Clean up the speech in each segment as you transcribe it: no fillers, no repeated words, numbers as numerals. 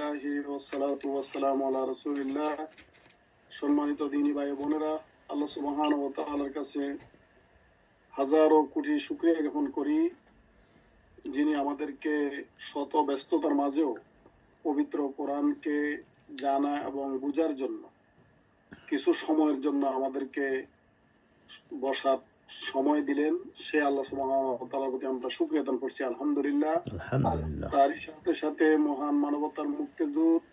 আলহামদুলিল্লাহি ওয়াসসালাতু ওয়াসসালামু আলা রাসূলিল্লাহ। সম্মানিত দিনী ভাই বোনেরা, আল্লাহ সুবহানাহু ওয়া তাআলার কাছে হাজারো কোটি শুকরিয়া জ্ঞাপন করি, যিনি আমাদেরকে শত ব্যস্ততার মাঝেও পবিত্র কোরআনকে জানা এবং বুঝার জন্য কিছু সময়ের জন্য আমাদেরকে বসার সময় দিলেন। সে আল্লাহ সুবহানাহু ওয়া তাআলার প্রতি আমরা শুকরিয়া আদান করছি, আলহামদুলিল্লাহ। তারই সাথে সাথে মহান মানবতার মুক্তিদূত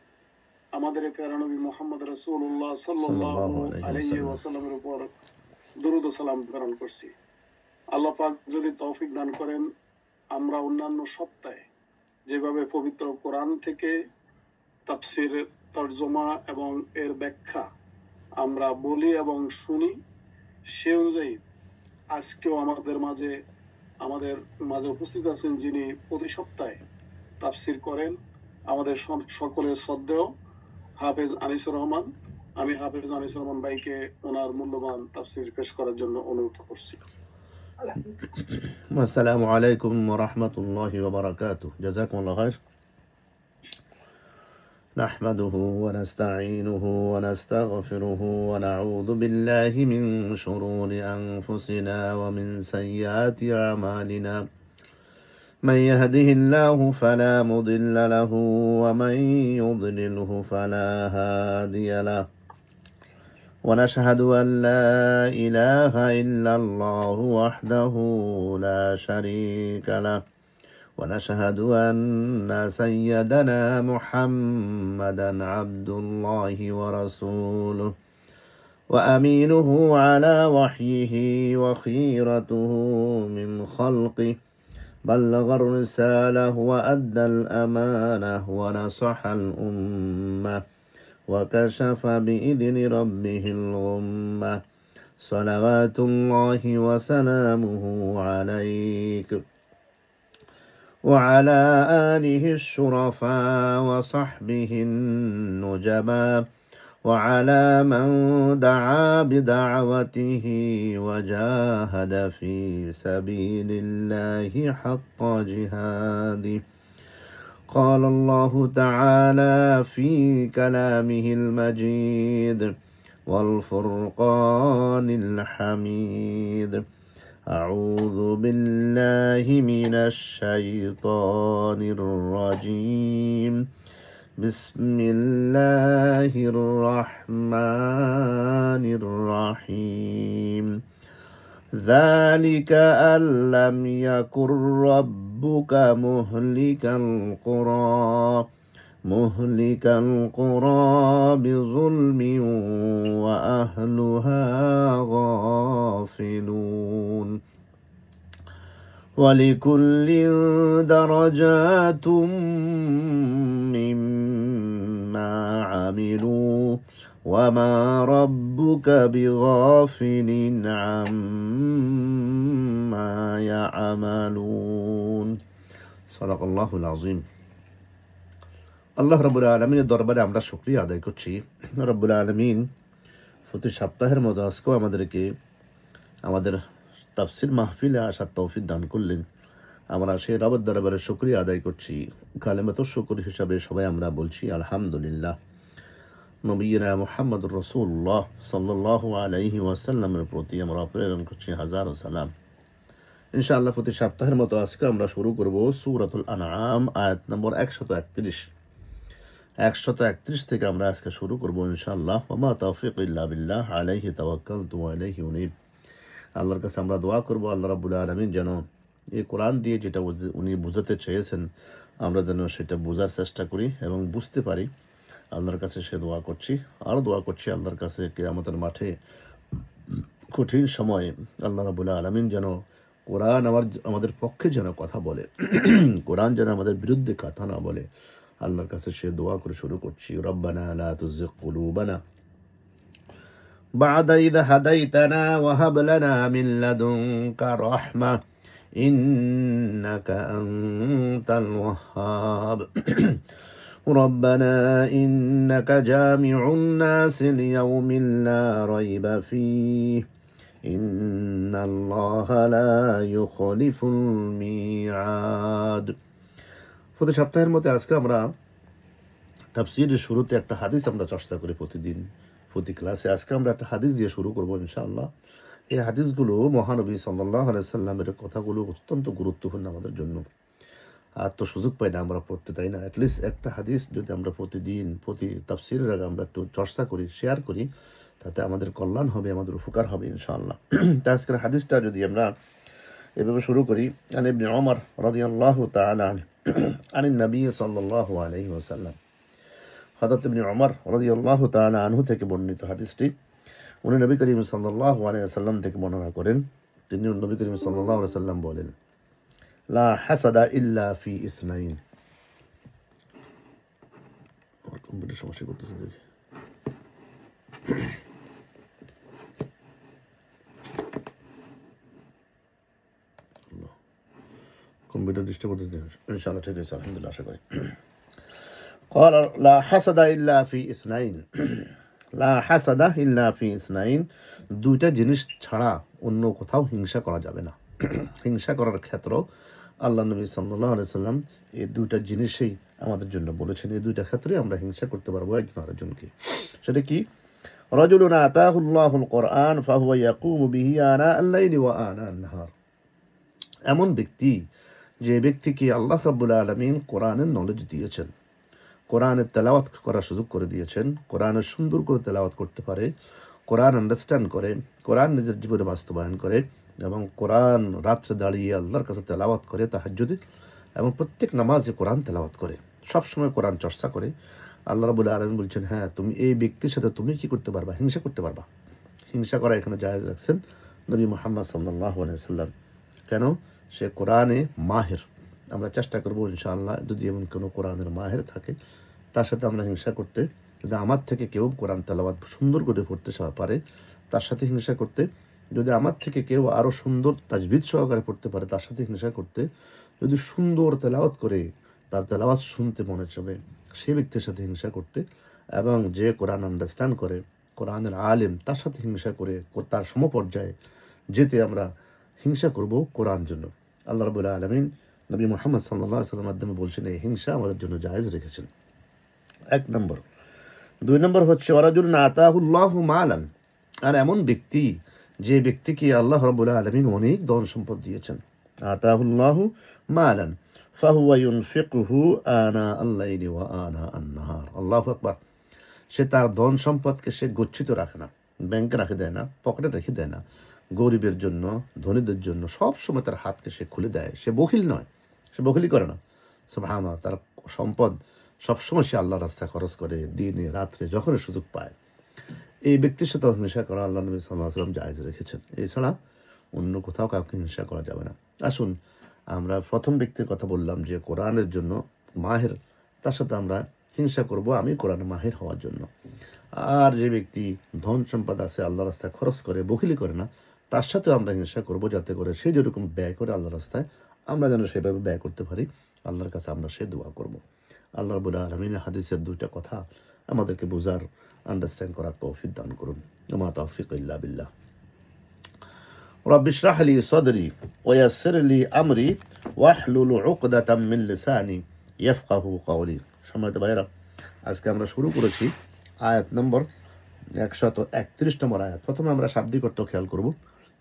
আমাদের প্যারা নবী মুহাম্মদ রাসূলুল্লাহ সাল্লাল্লাহু আলাইহি ওয়াসাল্লামের উপর দরুদ ও সালাম প্রেরণ করছি। আল্লাহ পাক যদি তৌফিক দান করেন, আমরা অন্যান্য সপ্তাহে যেভাবে পবিত্র কোরআন থেকে তাফসির, তরজমা এবং এর ব্যাখ্যা আমরা বলি এবং শুনি, সে অনুযায়ী আজকেও আমাদের মাঝে উপস্থিত আছেন যিনি প্রতি সপ্তাহে তাফসির করেন, আমাদের সকলের শ্রদ্ধেয় হাফেজ আনিসুর রহমান। আমি হাফেজ আনিসুর রহমান ভাইকে ওনার মূল্যবান তাফসির পেশ করার জন্য অনুরোধ করছি। আসসালামু আলাইকুম ওয়া রাহমাতুল্লাহি ওয়া বারাকাতুহু। জাযাকুমুল্লাহু খাইর। নাহমাদুহু ওয়া নাস্তাঈনুহু ওয়া নাস্তাগফিরুহু ওয়া নাউযু বিল্লাহি মিন শুরুরি আনফুসিনা ওয়া মিন সাইয়্যাতি আমালিনা। من يهده الله فلا مضل له ومن يضلله فلا هادي له ونشهد أن لا إله إلا الله وحده لا شريك له ونشهد أن سيدنا محمدا عبد الله ورسوله وأمينه على وحيه وخيرته من خلقه بلغ الرسالة وأدى الأمانة ونصح الأمة وكشف بإذن ربه الغمة صلوات الله وسلامه عليك وعلى آله الشرفاء وصحبه النجباء وعلى من دعا بدعوته وجاهد في سبيل الله حق جهاده. قال الله تعالى في كلامه المجيد والفرقان الحميد: أعوذ بالله من الشيطان الرجيم. بسم الله الرحمن الرحيم. ذلك أن لم يكن ربك مهلك القرى بظلم وأهلها غافلون. ولكل درجات مما عملوا وما ربك بغافل عما يعملون. صدق الله العظيم. আল্লাহ রাব্বুল আলামিনের দরবারে আমরা শুকরিয়া আদায় করছি। রাব্বুল আলামিন প্রতি সপ্তাহের মতো আজকেও আমাদেরকে আমাদের তাফসির মাহফিলে আসার তৌফিক দান করলেন। আমরা সেই রবের দরবারে শুকরিয়া আদায় করছি। কালেমাতুশ শুকর হিসাবে সবাই আমরা বলছি আলহামদুলিল্লাহ। নবিয়্যিনা মুহাম্মদুর রাসূলুল্লাহ সাল্লাল্লাহু আলাইহি ওয়াসাল্লামের প্রতি আমরা প্রেরণ করছি হাজারো সালাম। ইনশাআল্লাহ প্রতি সপ্তাহের মতো আজকে আমরা শুরু করব সূরাতুল আনআম আয়াত নম্বর 131 থেকে আমরা আজকে শুরু করব ইনশাআল্লাহ। ওয়া মা তাওফীক ইল্লা বিল্লাহ আলাইহি তাওয়াক্কালতু ওয়া ইলাইহি উনীব। আল্লাহর কাছে আমরা দোয়া করব আল্লাহ রাব্বুল আলামিন যেন এই কোরআন দিয়ে যেটা উনি বুঝাতে চেয়েছেন আমরা যেন সেটা বোঝার চেষ্টা করি এবং বুঝতে পারি। আল্লাহর কাছে সে দোয়া করছি, আরও দোয়া করছি আল্লাহর কাছে কিয়ামতের মাঠে কঠিন সময়ে আল্লাহ রাব্বুল আলামিন যেন কোরআন আমাদের পক্ষে যেন কথা বলে, কোরআন যেন আমাদের বিরুদ্ধে কথা না বলে। আল্লাহর কাছে সে দোয়া করে শুরু করছি। রব্বানা লা তুযিগ কুলুবানা বা'দা ইয হাদাইতানা ওয়া হাব লানা মিন লাদুনকা রাহমা ইন্নাকা আনতাল ওয়াহ্হাব। ربنا إنك جامع الناس ليوم لا ريب فيه إن الله لا يخلف الميعاد. প্রতি সপ্তাহের মধ্যে আজকে আমরা তাফসীরের শুরুতে একটা হাদিস আমরা চর্চা করি প্রতিদিন প্রতি ক্লাসে। আজকে আমরা একটা হাদিস দিয়ে শুরু করবো ইনশাআল্লাহ। এই হাদিসগুলো মহানবী সাল্লাল্লাহু আলাইহি সাল্লামের কথাগুলো অত্যন্ত গুরুত্বপূর্ণ আমাদের জন্য। আর তো সুযোগ পাই না আমরা পড়তে, তাই না? অ্যাটলিস্ট একটা হাদিস যদি আমরা প্রতিদিন প্রতি তাফসীরের আগে আমরা একটু চর্চা করি, শেয়ার করি, তাতে আমাদের কল্যাণ হবে, আমাদের উপকার হবে ইনশাআল্লাহ। তা আজকের হাদিসটা যদি আমরা এভাবে শুরু করি, আন ইবনে ওমর রাদিয়াল্লাহু তাআলা আনিন নবী সাল্লাল্লাহু আলাইহি ওয়াসাল্লাম, হযরত ইবনে ওমর রাদিয়াল্লাহু তাআলা আনহু থেকে বর্ণিত হাদিসটি। উনি নবী করিম সাল্লাল্লাহু আলাইহি ওয়াসাল্লাম থেকে বর্ণনা করেন। তিনি নবী করিম সাল্লাল্লাহু আলাইহি ওয়াসাল্লাম বলেন, লা হাসাদা ইল্লা ফি ইসনাইন। আমার কম্পিউটার সমস্যা করতেছে দেখি। কম্পিউটার ডিস্টার্ব করতেছে ইনশাআল্লাহ, ঠিক আছে, আলহামদুলিল্লাহ, আশা করি। قال لا حسد إلا في اثنين لا حسد إلا في اثنين। দুইটা জিনিস ছাড়া অন্য কোথাও হিংসা করা যাবে না। হিংসা করার ক্ষেত্র আল্লাহ নবী সাল্লাল্লাহু আলাইহি সাল্লাম এই দুইটা জিনিসই আমাদের জন্য বলেছেন। এই দুইটা ক্ষেত্রে আমরা হিংসা করতে পারবো একজন আরেকজনকে। সেটা কি? রাজুলুন আতাহুল্লাহুল কোরআন ফাহুয়া ইয়াকুমু বিহি আনা আল-লাইলি ওয়া আনা আন-নাহার। এমন ব্যক্তি, যে ব্যক্তিকে আল্লাহ রাব্বুল আলামিন কোরআনের নলেজ দিয়েছেন, কোরআনের তেলাওয়াত করার সুযোগ করে দিয়েছেন, কোরআনের সুন্দর করে তেলাওয়াত করতে পারে, কোরআন আন্ডারস্ট্যান্ড করে, কোরআন নিজের জীবনে বাস্তবায়ন করে, এবং কোরআন রাত্রে দাঁড়িয়ে আল্লাহর কাছে তেলাওয়াত করে তাহাজ্জুদে, এবং প্রত্যেক নামাজে কোরআন তেলাওয়াত করে, সবসময় কোরআন চর্চা করে। আল্লাহ রাব্বুল আলামিন বলছেন, হ্যাঁ, তুমি এই ব্যক্তির সাথে তুমি কি করতে পারবা? হিংসা করতে পারবা। হিংসা করা এখানে জায়েজ রাখছেন নবী মুহাম্মদ সাল্লাল্লাহু আলাইহি সাল্লাম। কেন? সে কোরআনে মাহের। আমরা চেষ্টা করবো ইনশাআল্লাহ, যদি এমন কোনো কোরআনের মাহের থাকে তার সাথে আমরা হিংসা করতে। যদি আমার থেকে কেউ কোরআন তেলাওয়াত সুন্দর করে পড়তে পারে, তার সাথে হিংসা করতে। যদি আমার থেকে কেউ আরও সুন্দর তাজবিদ সহকারে পড়তে পারে, তার সাথে হিংসা করতে। যদি সুন্দর তেলাওয়াত করে তার তেলাওয়াত শুনতে মনে চাবে, সেই ব্যক্তির সাথে হিংসা করতে। এবং যে কোরআন আন্ডারস্ট্যান্ড করে, কোরআনের আলেম, তার সাথে হিংসা করে তার সমপর্যায়ে যেতে আমরা হিংসা করব কোরআন জন্য। আল্লাহ রাব্বুল আলামিন নবী মুহাম্মদ সাল্লাল্লাহু আলাইহি ওয়াসাল্লামের মাধ্যমে বলছেন এই হিংসা আমাদের জন্য জায়েজ রেখেছেন। এক নম্বর। দুই নম্বর হচ্ছে ওয়ারাজুলুন আতাহুল্লাহু মালান। আর এমন ব্যক্তি, যে ব্যক্তিকে আল্লাহ রাব্বুল আলামিন অনেক ধন সম্পদ দিয়েছেন। আতাহুল্লাহু মালান ফাহুয়া ইউনফিকুহু আনা আল-লাইলি ওয়া আনা আন-নাহার। আল্লাহু আকবার। সে তার ধন সম্পদকে সে গচ্ছিত রাখে না, ব্যাংকে রাখে দেয় না, পকেটে রেখে দেয় না। গরিবের জন্য, ধনীদের জন্য সব সময় তার হাতকে সে খুলে দেয়। সে বখিল নয়, সে বখিলি করে না। সুবহানাল্লাহ। তার সম্পদ সবসময় সে আল্লাহর রাস্তায় খরচ করে, দিনে রাত্রে যখনই সুযোগ পায়। এই ব্যক্তির সাথে হিংসা করা আল্লাহ নবী সাল্লাল্লাহু আলাইহি ওয়াসাল্লাম জায়েজ রেখেছেন। এছাড়া অন্য কোথাও কাউকে হিংসা করা যাবে না। আসুন, আমরা প্রথম ব্যক্তির কথা বললাম যে কোরআনের জন্য মাহের, তার সাথে আমরা হিংসা করব আমি কোরআনে মাহের হওয়ার জন্য। আর যে ব্যক্তি ধন সম্পদ আছে, আল্লাহ রাস্তায় খরচ করে, বখিলি করে না, তার সাথেও আমরা হিংসা করব, যাতে করে সে যেরকম ব্যয় করে আল্লাহ রাস্তায়, আমরা যেন সেভাবে ব্যয় করতে পারি। আল্লাহর কাছে আমরা সে দোয়া করব। আল্লাহ রাব্বুল আলামিন হাদিসের দুইটা কথা আমাদেরকে বোঝার, আন্ডারস্ট্যান্ড করার তৌফিক দান করুন। ওয়া মা তাওফিক ইল্লা বিল্লাহ। রাব্বি ইশরাহ লি সাদরি ওয়া ইয়াসসির লি আমরি ওয়াহলুল উকদাতাম মিন লিসানি ইয়াফকাহু কওলি। সম্মানিত ভাইয়েরা, আজকে আমরা শুরু করেছি আয়াত নম্বর 131 নম্বর আয়াত। প্রথমে আমরা শাব্দিক অর্থ খেয়াল করব,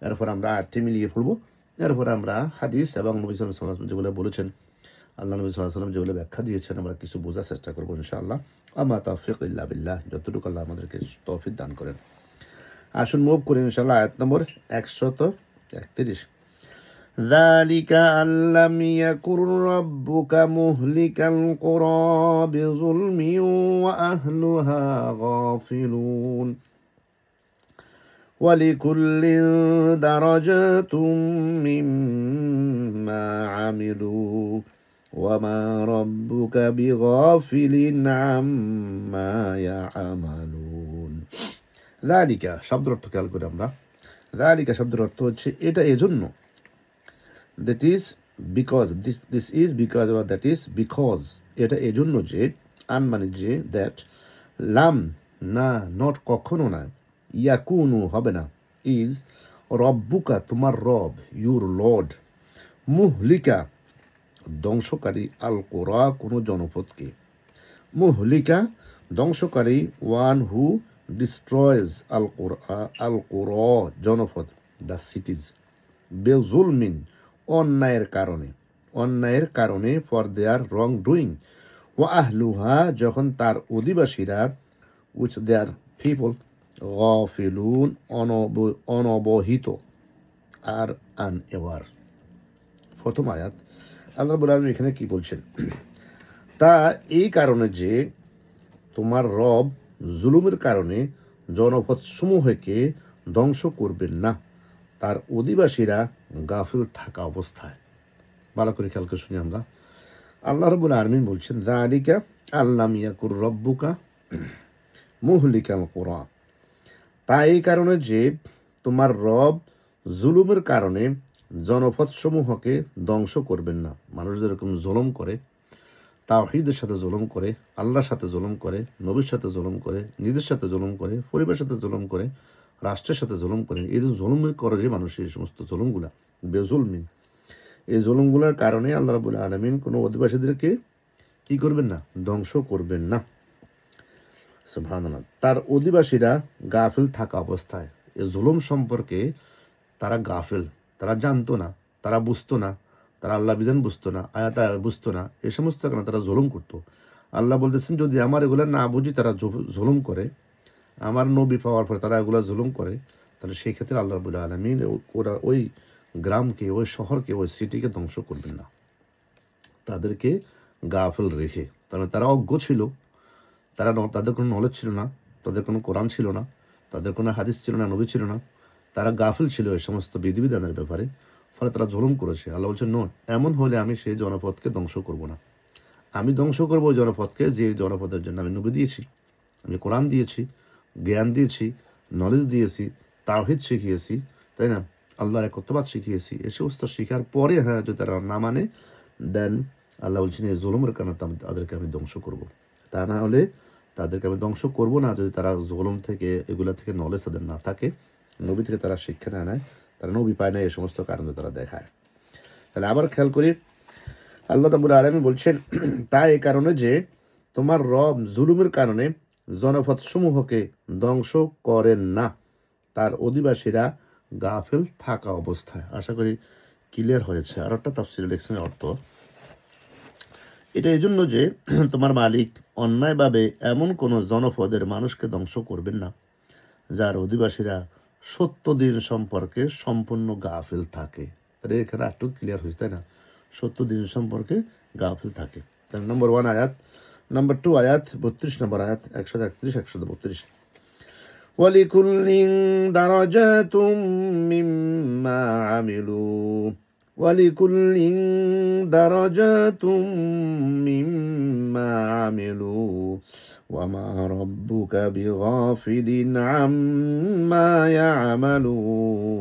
এরপর আমরা আয়াতটি মিলিয়ে ফেলব, এরপর আমরা হাদিস এবং নবী সাল্লাল্লাহু আলাইহি ওয়াসাল্লাম যেগুলো বলেছেন, আল্লাহ নবী সাল্লাল্লাহু আলাইহি ওয়াসাল্লাম যেগুলো ব্যাখ্যা দিয়েছেন, আমরা কিছু বোঝার চেষ্টা করবো ইনশাআল্লাহ। আমা তাওফিক ইল্লা বিল্লাহ। যতটুকু আল্লাহ আমাদেরকে তৌফিক দান করেন। আসুন মুভ করি ইনশাআল্লাহ আয়াত নম্বর 131। ذلك أن لم يكن ربك مهلك القرى بظلم وأهلها غافلون ولكل درجات مما عملوا وما ربك بغافل عما يعملون। ذلك শব্দের অর্থ খেয়াল করে আমরা। ذلك শব্দের অর্থ হচ্ছে এটা এজন্য, that is because, this is because, or that is because, এটা এজন্য যে, আন মানে যে, that, লাম না, নট কখনো না, ইয়াকুনু হবে না, ইজ রব্বুকা তোমার রব, ইউর লর্ড, মুহলিকা ধ্বংসকারী, আল কোরা কোনো জনপদকে, মুহলিকা ধ্বংসকারী, ওয়ান হু ডিস্ট্রয়েজ আল কোর জনপদ, দ্য সিটিজ, বেজুলমিন অন্যায়ের কারণে ফর দেয়ার রং ডুইং, ও আহলুহা যখন তার অধিবাসীরা, উইচ দেয়ার পিপল, গফিলুন অনবহিত আর আনএওয়ার। প্রথম আয়াত আল্লাহ রাব্বুল আলামিন এখানে কি বলছেন? তা এই কারণে যে তোমার রব জুলুমের কারণে জনপদ সমূহকে ধ্বংস করবেন না, তার অধিবাসীরা গাফিল থাকা অবস্থায়। ভালো করে খেয়াল করে শুনি আমরা। আল্লাহ রাব্বুল আলামিন বলছেন, যালিকা আল্লাম ইয়াকুর রব্বুকা মুহলিকাল কুরা। তা এই কারণে যে তোমার রব জুলুমের কারণে জনপদ সমূহকে ধ্বংস করবেন না। মানুষ যেরকম জুলুম করে, তাওহীদের সাথে জুলুম করে, আল্লাহর সাথে জুলুম করে, নবীর সাথে জুলুম করে, নিজের সাথে জুলুম করে, পরিবারের সাথে জুলুম করে, রাষ্ট্রের সাথে জুলুম করে, এই যে জুলুম করে যে মানুষের এই সমস্ত জুলুমগুলা বেজুলমিন, এই জুলুমগুলোর কারণে আল্লাহ রাব্বুল আলামিন কোনো অধিবাসীদেরকে কি করবেন না? ধ্বংস করবেন না। সুবহানাল্লাহ। তার অধিবাসীরা গাফিল থাকা অবস্থায়, এই জুলুম সম্পর্কে তারা গাফিল, তারা জানতো না, তারা বুঝতো না, তারা আল্লাহ বিধান বুঝতো না, আয়াত বুঝতো না, এই সমস্ত কারণে তারা জুলুম করতো। আল্লাহ বলতেছেন, যদি আমার এগুলো না বুঝি তারা জুলুম করে, আমার নবী পাওয়ার পরে তারা এগুলো জুলুম করে, তাহলে সেই ক্ষেত্রে আল্লাহ রাব্বুল আলামিন ওরা ওই গ্রামকে, ওই শহরকে, ওই সিটিকে ধ্বংস করবেন না, তাদেরকে গাফিল রেখে। তাহলে তারা অজ্ঞ ছিল, তাদের কোনো নলেজ ছিল না, তাদের কোনো কোরআন ছিল না, তাদের কোনো হাদিস ছিল না, নবী ছিল না, তারা গাফিল ছিল এই সমস্ত বিধিবিধানের ব্যাপারে, ফলে তারা জুলুম করেছে। আল্লাহ বলছেন, নো, এমন হলে আমি সেই জনপদকে ধ্বংস করব না। আমি ধ্বংস করবো ওই জনপদকে যে জনপদের জন্য আমি নবী দিয়েছি, আমি কোরআন দিয়েছি, জ্ঞান দিয়েছি, নলেজ দিয়েছি, তাওহীদ শিখিয়েছি, তাই না, আল্লাহর একত্ববাদ শিখিয়েছি। এই সমস্ত শিখার পরে হ্যাঁ যদি তারা না মানে, দেন আল্লাহ বলছেন এই জুলুমের কারণে তাদেরকে আমি ধ্বংস করব। তা না হলে তাদেরকে আমি ধ্বংস করব না যদি তারা জুলুম থেকে, এগুলা থেকে নলেজ তাদের না থাকে, নবী থেকে তারা শিক্ষা না নেয়, তারা নবী পায় না, এই সমস্ত কারণে তারা দেখায়। তাহলে আবার খেয়াল করি, আল্লাহ রাব্বুল আলামিন বলছেন, তা এই কারণে যে তোমার রব জুলুমের কারণে জনপদ সমূহকে ধ্বংস করেন না, তার অধিবাসীরা গাফিল থাকা অবস্থায়। আশা করি ক্লিয়ার হয়েছে। আর একটা তাফসীরে লিখছেন অর্থ, এটা এই জন্য যে তোমার মালিক অন্যায়ভাবে এমন কোনো জনপদের মানুষকে ধ্বংস করবেন না যার অধিবাসীরা সত্য দিন সম্পর্কে সম্পূর্ণ গাফিল থাকে। তাহলে এখানে একটু ক্লিয়ার হয়েছে, তাই না? সত্য দিন সম্পর্কে গাফিল থাকে। তাহলে নম্বর 1 আয়াত। নম্বর 2 আয়াত, 32 নম্বর আয়াত, 131 132। ওয়ালিকুল্লিন দারাজাতুম মিম্মা আমিলু, ওয়ালিকুল্লিন দারাজাতুম মিম্মা আমিলু ওয়ামা রাব্বুকা বিগাফিলিন আম্মা ইয়ামালুন।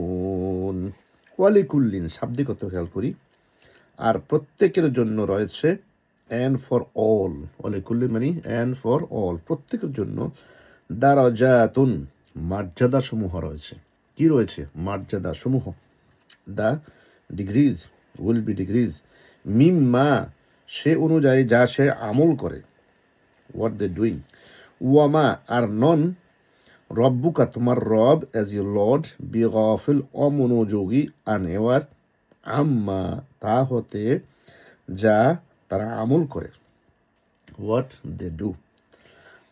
ওয়ালিকুল্লিন শাব্দিক অর্থ খেয়াল করি, আর প্রত্যেকের জন্য রয়েছে, অ্যান্ড ফর অল, ওয়ালিকুল্লিন মানে অ্যান্ড ফর অল, প্রত্যেকের জন্য দারাজাতুন মর্যাদা সমূহ রয়েছে। কি রয়েছে? মর্যাদা সমূহ, the degrees, will be degrees, মিম্মা সে অনুযায়ী যা সে আমল করে, হোয়াট দে ডুইং, ওয়ামা আর নন, রব্বুকা তোমার রব, অ্যাজ ইউ লর্ড, বি গাফিল অমনোযোগী, আনএওয়ার, আম্মা তা হতে যা তারা আমল করে, হোয়াট দে ডু।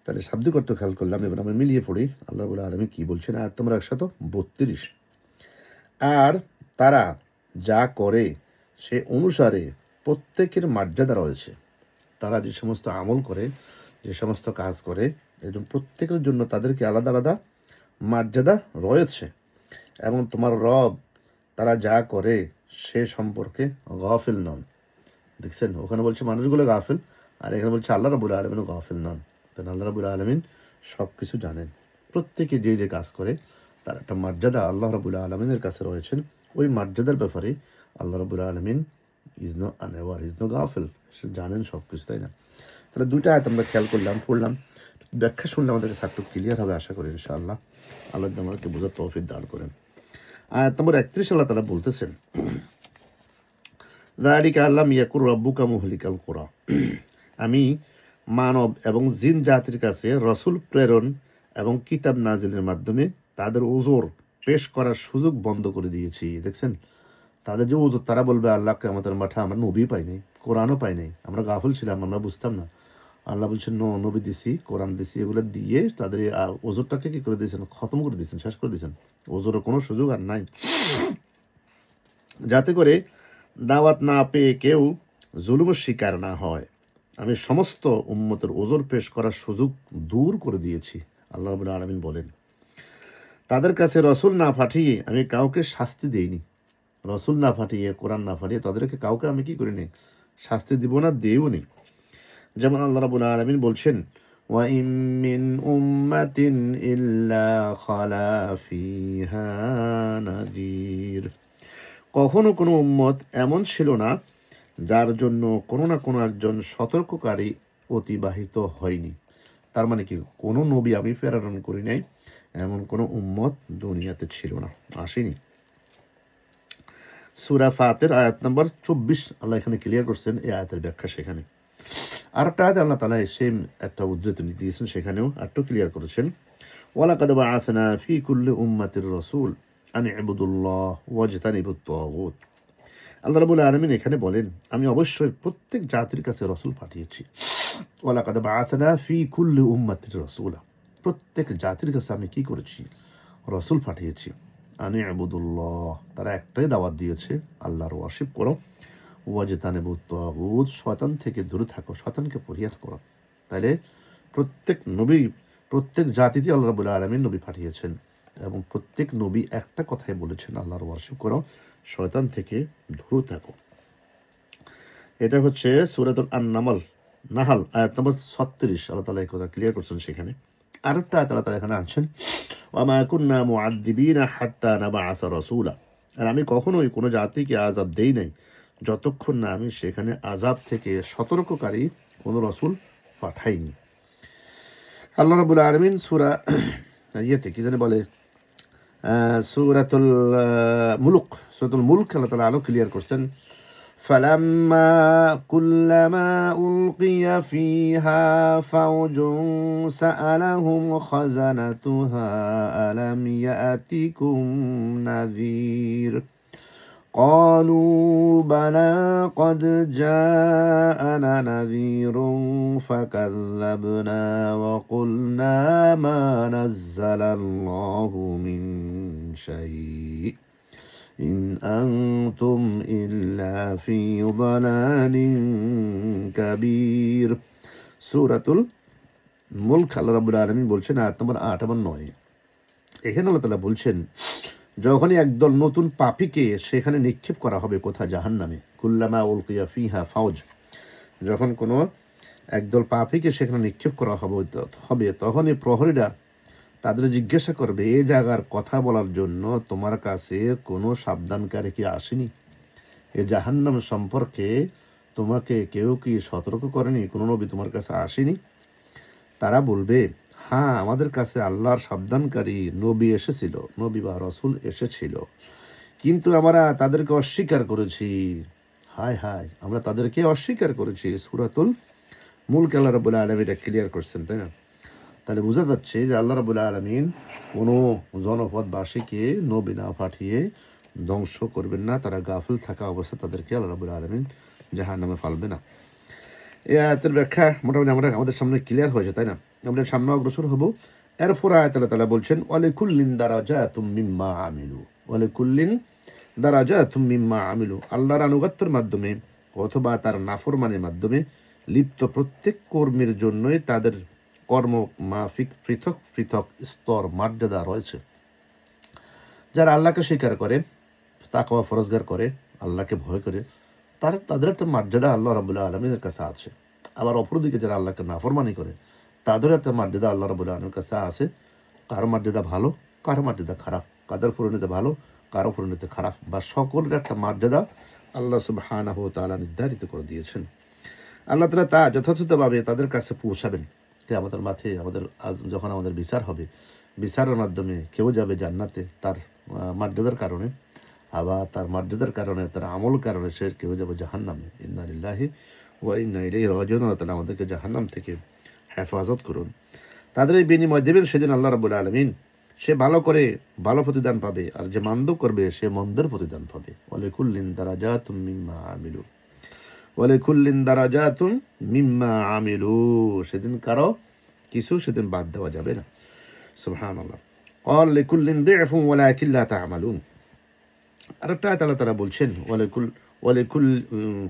তাহলে শাব্দিক অর্থ খেয়াল করলাম, এবার আমরা মিলিয়ে পড়ি আল্লাহ রাব্বুল আলামিন কি বলছেন। আর তোমরা 132, আর তারা যা করে সে অনুসারে প্রত্যেকের মর্যাদা রয়েছে। তারা যে সমস্ত আমল করে, যে সমস্ত কাজ করে, এরকম প্রত্যেকের জন্য তাদেরকে আলাদা আলাদা মর্যাদা রয়েছে। এবং তোমার রব তারা যা করে সে সম্পর্কে গাফিল নন। দেখছেন, ওখানে বলছে মানুষগুলো গাফিল, আর এখানে বলছে আল্লাহ রাব্বুল আলামিনও গাফিল নন। তাহলে আল্লাহ রাব্বুল আলামিন সব কিছু জানেন, প্রত্যেকে যে যে কাজ করে তার একটা মর্যাদা আল্লাহ রাব্বুল আলামিনের কাছে রয়েছেন। ওই মর্যাদার ব্যাপারে আল্লাহ রাব্বুল আলামিন ইজ নো আনএওয়ার, ইজ নো গাফিল, সে জানেন সব কিছু, তাই না? তাহলে দুইটা আয়াত আমরা খেয়াল করলাম, পড়লাম, ব্যাখ্যা শুনলে আমাদের কাছে একটু ক্লিয়ার হবে আশা করি ইনশাআল্লাহ। আল্লাহ আমাদেরকে বোঝার তৌফিক দান করেন। আয়াত নম্বর 31 আল্লাহ তাআলা বলতেছেন, যালিকা আল্লাম ইয়াকুর রাব্বুকা মুহলিকাল কুরা, আমি মানব এবং জিন জাতির কাছে রসুল প্রেরণ এবং কিতাব নাজিলের মাধ্যমে তাদের ওজর পেশ করার সুযোগ বন্ধ করে দিয়েছি। দেখছেন, তাদের যে ওজর, তারা বলবে আল্লাহকে আমাদের মাঠে আমরা নবী পাই নাই, কোরআনও পাই নাই, আমরা গাফল ছিলাম, আমরা বুঝতাম না। আল্লাহ বলছেন নবী দিছি, কোরআন দিছি, এগুলো দিয়ে তাদের এই ওজরটাকে কি করে দিয়েছেন, খতম করে দিয়েছেন, শেষ করে দিয়েছেন। ওজরের কোনো সুযোগ আর নাই, যাতে করে দাওয়াত না পেয়ে কেউ জুলুমের শিকার না হয়। আমি সমস্ত উম্মতের ওজর পেশ করার সুযোগ দূর করে দিয়েছি, আল্লাহ রাব্বুল আলামিন বলেন। তাদের কাছে রসুল না পাঠিয়ে আমি কাউকে শাস্তি দিইনি। রসুল না পাঠিয়ে, কোরআন না পাঠিয়ে তাদেরকে কাউকে আমি কি করিনি, শাস্তি দিব না, দিইও নি। যেমন আল্লাহ রাব্বুল আলামিন বলছেন, ওয়া ইম মিন উম্মাতিন ইল্লা খালা ফিহা নাযীর। কখনো কোনো উম্মত এমন ছিল না যার জন্য কোনো না কোনো একজন সতর্ককারী অতিবাহিত হয়নি। তার মানে কি, কোনো নবী আমি প্রেরণ করি নাই, এমন কোনো উম্মত দুনিয়াতে ছিল না, আসেনি। সূরা ফাতির আয়াত নম্বর 24 আল্লাহ এখানে ক্লিয়ার করছেন, এই আয়াতের ব্যাখ্যা সেখানে। আর একটা আয়াত আল্লাহ তাআলা সেম একটা উদ্ধৃতি দিয়েছেন, সেখানেও একটু ক্লিয়ার করেছেন, ওয়ালাকাদ বাআসনা ফি কুল্লি উম্মাতির রাসূল আন ইবুদুল্লাহ ওয়াজতানিবুত তাগুত। আল্লাহ রাব্বুল আলামিন এখানে বলেন, আমি অবশ্যই প্রত্যেক জাতির কাছে রসুল পাঠিয়েছি। ওয়ালাকাদ বাআসনা ফি কুল্লি উম্মাতির রাসূলা, প্রত্যেক জাতির কাছে আমি কি করেছি, রসুল পাঠিয়েছি। আনি আবুদুল্লাহ, তারা একটাই দাওয়াত দিয়েছে, আল্লাহর ওয়ার্শিপ করো। ওয়াজতানিবুত তাগুত, শয়তান থেকে দূরে থাকো, শয়তানকে পরিহার করো। তাহলে প্রত্যেক নবী, প্রত্যেক জাতিতে আল্লাহ রাব্বুল আলামিন নবী পাঠিয়েছেন, এবং প্রত্যেক নবী একটা কথাই বলেছেন, আল্লাহর ওয়ার্শিপ করো, শয়তান থেকে দূরে থাকো। এটা হচ্ছে সূরাতুল নাহাল আয়াত নম্বর 36, আল্লাহ তাআলা এই কথা ক্লিয়ার করছেন সেখানে। আরেকটা আয়াত আল্লাহ তাআলা এখানে আনছেন, ওয়া মা কুন্না মুআদ্দিবিনা হাত্তা নাবআসা রাসূলা। আর আমি কখনোই কোনো জাতিকে আযাব দেই নাই যতক্ষণ না আমি সেখানে আযাব থেকে সতর্ককারী কোনো রসুল পাঠাইনি। আল্লাহ রাব্বুল আলামিন সূরা ইয়েতে কি জানি বলে, সূরাতুল মুলক আল্লাহ তাআলা আরো ক্লিয়ার করছেন, فلما كلما ألقي فيها فوج سألهم خزنتها ألم يأتكم نذير قالوا بلى قد جاءنا نذير فكذبنا وقلنا ما نزل الله من شيء إن أنتم إلا في ضلال كبير। সূরাতুল মুলক আল্লাহ রাব্বুল আলামিন বলছেন আয়াত নম্বর 8 এবং 9, এখানে আল্লাহ তাআলা বলছেন, যখনই একদল নতুন পাপীকে সেখানে নিক্ষেপ করা হবে, কোথায়, জাহান্নামে। কুল্লামা উলকিয়া ফিহা ফাউজ, যখন কোনো একদল পাপীকে সেখানে নিক্ষেপ করা হবে তখন এই প্রহরীরা তাদের জিজ্ঞাসা করবে, এই জায়গার কথা বলার জন্য তোমার কাছে কোনো সাবধানকারী কি আসেনি? এই জাহান্নাম সম্পর্কে তোমাকে কেউ কি সতর্ক করেনি? কোনো নবী তোমার কাছে আসেনি? তারা বলবে, হ্যাঁ, আমাদের কাছে আল্লাহর সাবধানকারী নবী এসেছিল, নবী বা রসুল এসেছিল, কিন্তু আমরা তাদেরকে অস্বীকার করেছি। হায় হায়, আমরা তাদেরকে অস্বীকার করেছি। সূরাতুল মুলক আল্লাহ রাব্বুল আলামিন এটা ক্লিয়ার করছেন, তাই না? তাহলে বোঝা যাচ্ছে যে আল্লাহ রাব্বুল আলামিন কোনো জনপদবাসীকে নবী না পাঠিয়ে ধ্বংস করবেন না, তারা গাফিল থাকা অবস্থা তাদেরকে আল্লাহ রাব্বুল আলামিন জাহান্নামে ফেলবে না। এই আয়াতের ব্যাখ্যা মোটামুটি আমাদের সামনে ক্লিয়ার হয়েছে, তাই না? আমরা সামনে অগ্রসর হব। এরপর আয়াত আল্লাহ তাআলা বলছেন, ওয়ালিকুল্লিন দারাজাতুম মিম্মা আমিলু, ওয়ালিকুল্লিন দারাজাতুম মিম্মা আমিলু, আল্লাহর আনুগত্যের মাধ্যমে অথবা তার নাফরমানের মাধ্যমে লিপ্ত প্রত্যেক কর্মীর জন্যই তাদের কর্ম মাফিক পৃথক পৃথক স্তর মর্যাদা রয়েছে। যারা আল্লাহকে স্বীকার করে, তাকওয়া ফরজগার করে, আল্লাহকে ভয় করে, তাদের একটা মর্যাদা আল্লাহ রাব্বুল আলামিনের কাছে আছে। আবার অপরদিকে যারা আল্লাহকে নাফরমানি করে, তাদেরও একটা মর্যাদা আল্লাহ রাব্বুল আলামিনের কাছে আছে। কারো মর্যাদা ভালো, কারো মর্যাদা খারাপ, কাদের পরিণতি ভালো, কারো পরিণতি খারাপ, বা সকলের একটা মর্যাদা আল্লাহ সুবহানাহু ওয়া তাআলা নির্ধারিত করে দিয়েছেন। আল্লাহ তাআলা তা যথাযথভাবে তাদের কাছে পৌঁছাবেন। আমাদের মাঠে যখন আমাদের বিচার হবে, বিচারের মাধ্যমে কেউ যাবে জান্নাতে তার মর্যাদার কারণে, আবার তার মর্যাদার কারণে, তার আমল কারণে সে কেউ যাবে জাহান্নামে। ইন্না লিল্লাহি ওয়া ইন্না ইলাইহি রাজিউন। আল্লাহ তাআলা আমাদেরকে জাহান্নাম থেকে হেফাজত করুন। তাদের এই বিনিময় দেবেন সেদিন আল্লাহ রাব্বুল আলামিন। সে ভালো করে ভালো প্রতিদান পাবে, আর যে মন্দ করবে সে মন্দের প্রতিদান পাবে। ওয়ালিকুল্লিন দারাজাতুম মিম্মা আমিলু, ওয়ালিকুল্লিন দারাজাতুম মিম্মা আমিলু। সেদিন কারো কিছু সেদিন বাদ দেওয়া যাবে না। সুবহানাল্লাহ। ক্বাল লিকুল্লিন দি'ফুন ওয়ালাকিন লা তা'মালুন। আরেকটা আয়াত আল্লাহ তাআলা বলছেন ওয়ালিকুল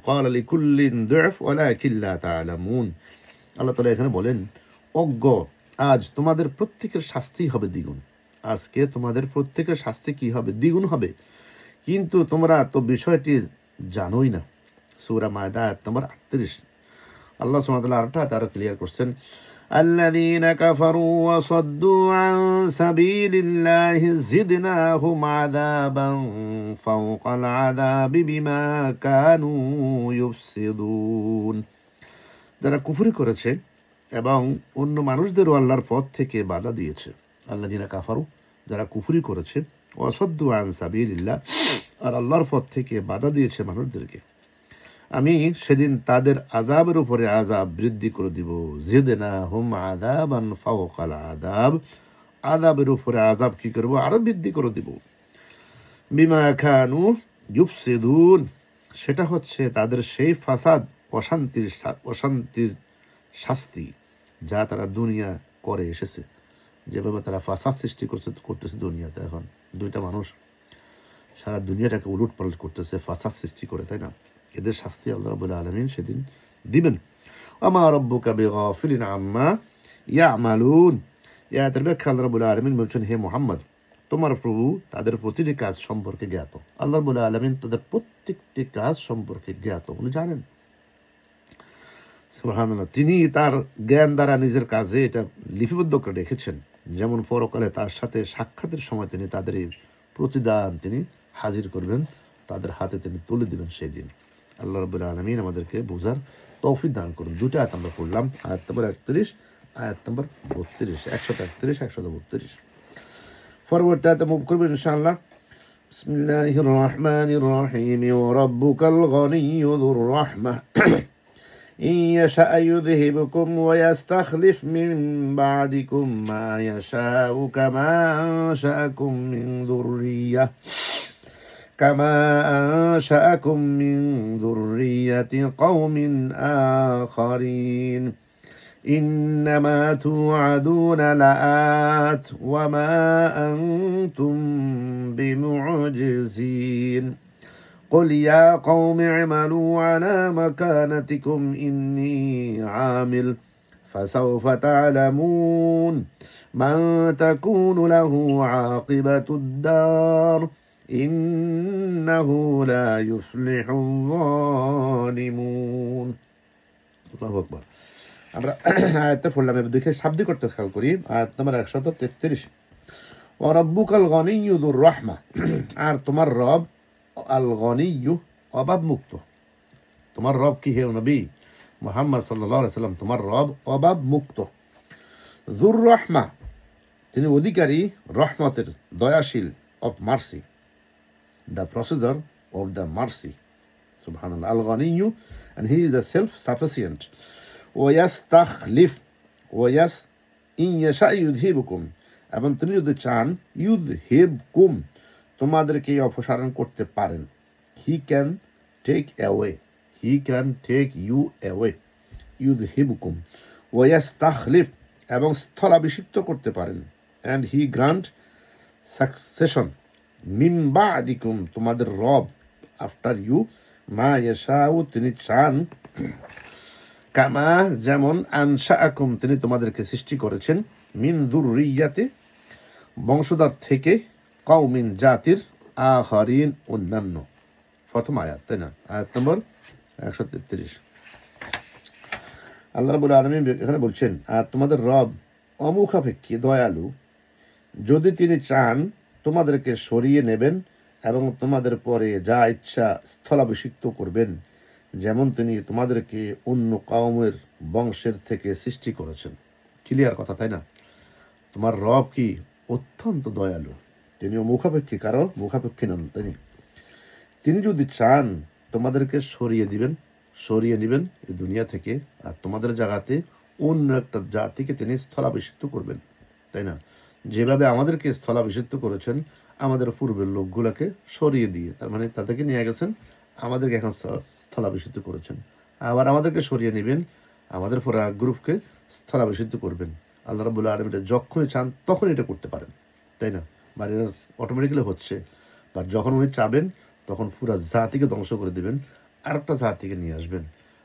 ক্বালা লিকুল্লিন দি'ফ ওয়ালাকিন লা তা'লামুন। আল্লাহ তাআলা এখানে বলেন, অজ্ঞ, আজ তোমাদের প্রত্যেকের শাস্তি হবে দ্বিগুণ। আজকে তোমাদের প্রত্যেকের শাস্তি কি হবে? দ্বিগুণ হবে, কিন্তু তোমরা তো বিষয়টি জানোই না। সূরা মায়দা আয়াত নম্বর 38। আল্লাহ সুবহানাহু ওয়া তাআলা আরেকটা আয়াত আরো ক্লিয়ার করছেন, আল্লাযীনা কাফারু ওয়া সাদ্দু আন সাবিলিল্লাহি জিদনাহুম আযাবান ফাওকাল আযাবি বিমা কানু ইউফসিদুন। যারা কুফরি করেছে এবং অন্য মানুষদেরও আল্লাহর পথ থেকে বাধা দিয়েছে। আল্লাযীনা কাফারু, যারা কুফরি করেছে, ওয়া সাদ্দু আন সাবিলিল্লাহ, আর আল্লাহর পথ থেকে বাধা দিয়েছে মানুষদেরকে, আমি সেদিন তাদের আযাবের উপরে আযাব বৃদ্ধি করে দিব। জিদনাহুম আযাবান ফাওকাল আযাব, আযাবের উপরে আযাব কি করব? আরো বৃদ্ধি করে দিব। বিমা কানু ইউফসিদুন, সেটা হচ্ছে তাদের সেই ফাসাদ, অশান্তির শাস্তি যা তারা দুনিয়া করে এসেছে। যেভাবে তারা ফাসাদ সৃষ্টি করতেছে দুনিয়াতে। এখন দুইটা মানুষ সারা দুনিয়াটাকে উলটপালট করতেছে, ফাসাদ সৃষ্টি করে, তাই না? এদের শাস্তি আল্লাহ রাব্বুল আলামিন সেদিন দিবেন। ওমা রাব্বুকা বিগাফিলিন আম্মা ইয়ামালুন। এই আয়াতের ব্যাখ্যা আল্লাহ রাব্বুল আলামিন বলছেন, হে মুহাম্মদ, তোমার প্রভু তাদের প্রতিটি কাজ সম্পর্কে জ্ঞাত। আল্লাহ রাব্বুল আলামিন তাদের প্রত্যেকটি কাজ সম্পর্কে জ্ঞাত, উনি জানেন। সুবহানাল্লাহ। তিনি তার জ্ঞান দ্বারা নিজের কাজে এটা লিপিবদ্ধ করে রেখেছেন। যেমন পরকালে তার সাথে সাক্ষাতের সময় তিনি তাদের এই প্রতিদান তিনি হাজির করবেন, তাদের হাতে তিনি তুলে দিবেন সেই দিন। আল্লাহ রাব্বুল আলামিন আমাদেরকে বোঝার তৌফিক দান করুন। দুটো আয়াত আমরা পড়লাম, আয়াত নম্বর 31, আয়াত নম্বর 32, 131, 132। পরবর্তী আয়াতে মুভ করবেন ইনশাআল্লাহ। বিসমিল্লাহির রহমানির রহিম। ওয়া রাব্বুকাল গনিয়্যু যুর রাহমাহ ইন ইয়াশা ইউযহিবকুম ওয়া ইস্তাখলিফ মিন বা'দিকুম মা ইয়াশাউ কামা আনশাআকুম মিন যুররিয়্যাহ كما أنشأكم من ذرية قوم آخرين إنما توعدون لآت وما أنتم بمعجزين قل يا قوم اعملوا على مكانتكم إني عامل فسوف تعلمون من تكون له عاقبة الدار ইন্নাহু লা ইউফলিহুল যালিমুন। আল্লাহু আকবার। আমরা আয়াতটা পড়লাম, এবার দেখে শাব্দিক অর্থ খেয়াল করি। আয়াত নম্বর 133। ওয়া রাব্বুকাল গনিয়্যু যুর রাহমা, আর তোমার রব আল গনিয়্যু, অভাব মুক্ত। তোমার রব কি হে নবী মুহাম্মদ সাল্লাল্লাহু আলাইহি সাল্লাম, তোমার রব অভাব মুক্ত। যুর রাহমা, তিনি অধিকারী রহমতের, দয়াশীল, of mercy, the processor of the mercy. Subhanallah. Al-Ghaniyyu, and he is the self-sufficient. وَيَسْتَخْلِفْ وَيَسْ إِنْ يَشَأْ يُذْهِبْكُمْ, এবং তিনি যদি চান, ইউযহিবকুম, তোমাদেরকে অপসারণ করতে পারেন। He can take away, he can take you away. ইউযহিবকুম। ওয়াইস্তাখলিফ, এবং স্থলাভিষিক্ত করতে পারেন। and he grant succession মিন বা'দিকুম, তোমাদের রব, আফটার ইউ, মা ইয়াশাউ, তিনি চান, কামা, যেমন, আনশাআকুম, তিনি তোমাদেরকে সৃষ্টি করেছেন, মিন যুররিয়াতে, বংশধর থেকে, কওমিন, জাতির, আখারিন, অন্যান্য। প্রথম আয়াত, তাই না? আয়াত নম্বর 133। আল্লাহ রাব্বুল আলামিন এখানে বলছেন, আর তোমাদের রব অমুখাপেক্ষী দয়ালু, যদি তিনি চান তোমাদেরকে সরিয়ে নেবেন এবং তোমাদের পরে যা ইচ্ছা স্থলাভিষিক্ত করবেন, যেমন তিনি তোমাদেরকে অন্য কওমের বংশের থেকে সৃষ্টি করেছেন। ক্লিয়ার কথা, তাই না? তোমার রব কি অত্যন্ত দয়ালু, তিনিও মুখাপেক্ষী, কারো মুখাপেক্ষী নন। তিনি যদি চান তোমাদেরকে সরিয়ে দিবেন, সরিয়ে নেবেন এই দুনিয়া থেকে, আর তোমাদের জায়গাতে অন্য একটা জাতিকে তিনি স্থলাভিষিক্ত করবেন, তাই না? যেভাবে আমাদেরকে স্থলাভিষিক্ত করেছেন আমাদের পূর্বের লোকগুলোকে সরিয়ে দিয়ে, তার মানে তাদেরকে নিয়ে গেছেন, আমাদেরকে এখন স্থলাভিষিক্ত করেছেন, আবার আমাদেরকে সরিয়ে নেবেন, আমাদের পরে এক গ্রুপকে স্থলাভিষিক্ত করবেন। আল্লাহ রাব্বুল আলামিন এটা যখনই চান তখন এটা করতে পারেন, তাই না? মানে অটোমেটিক্যালি হচ্ছে, বা যখন উনি চাবেন তখন পুরো জাতিকে ধ্বংস করে দেবেন, আর একটা জাতিকে নিয়ে আসবেন।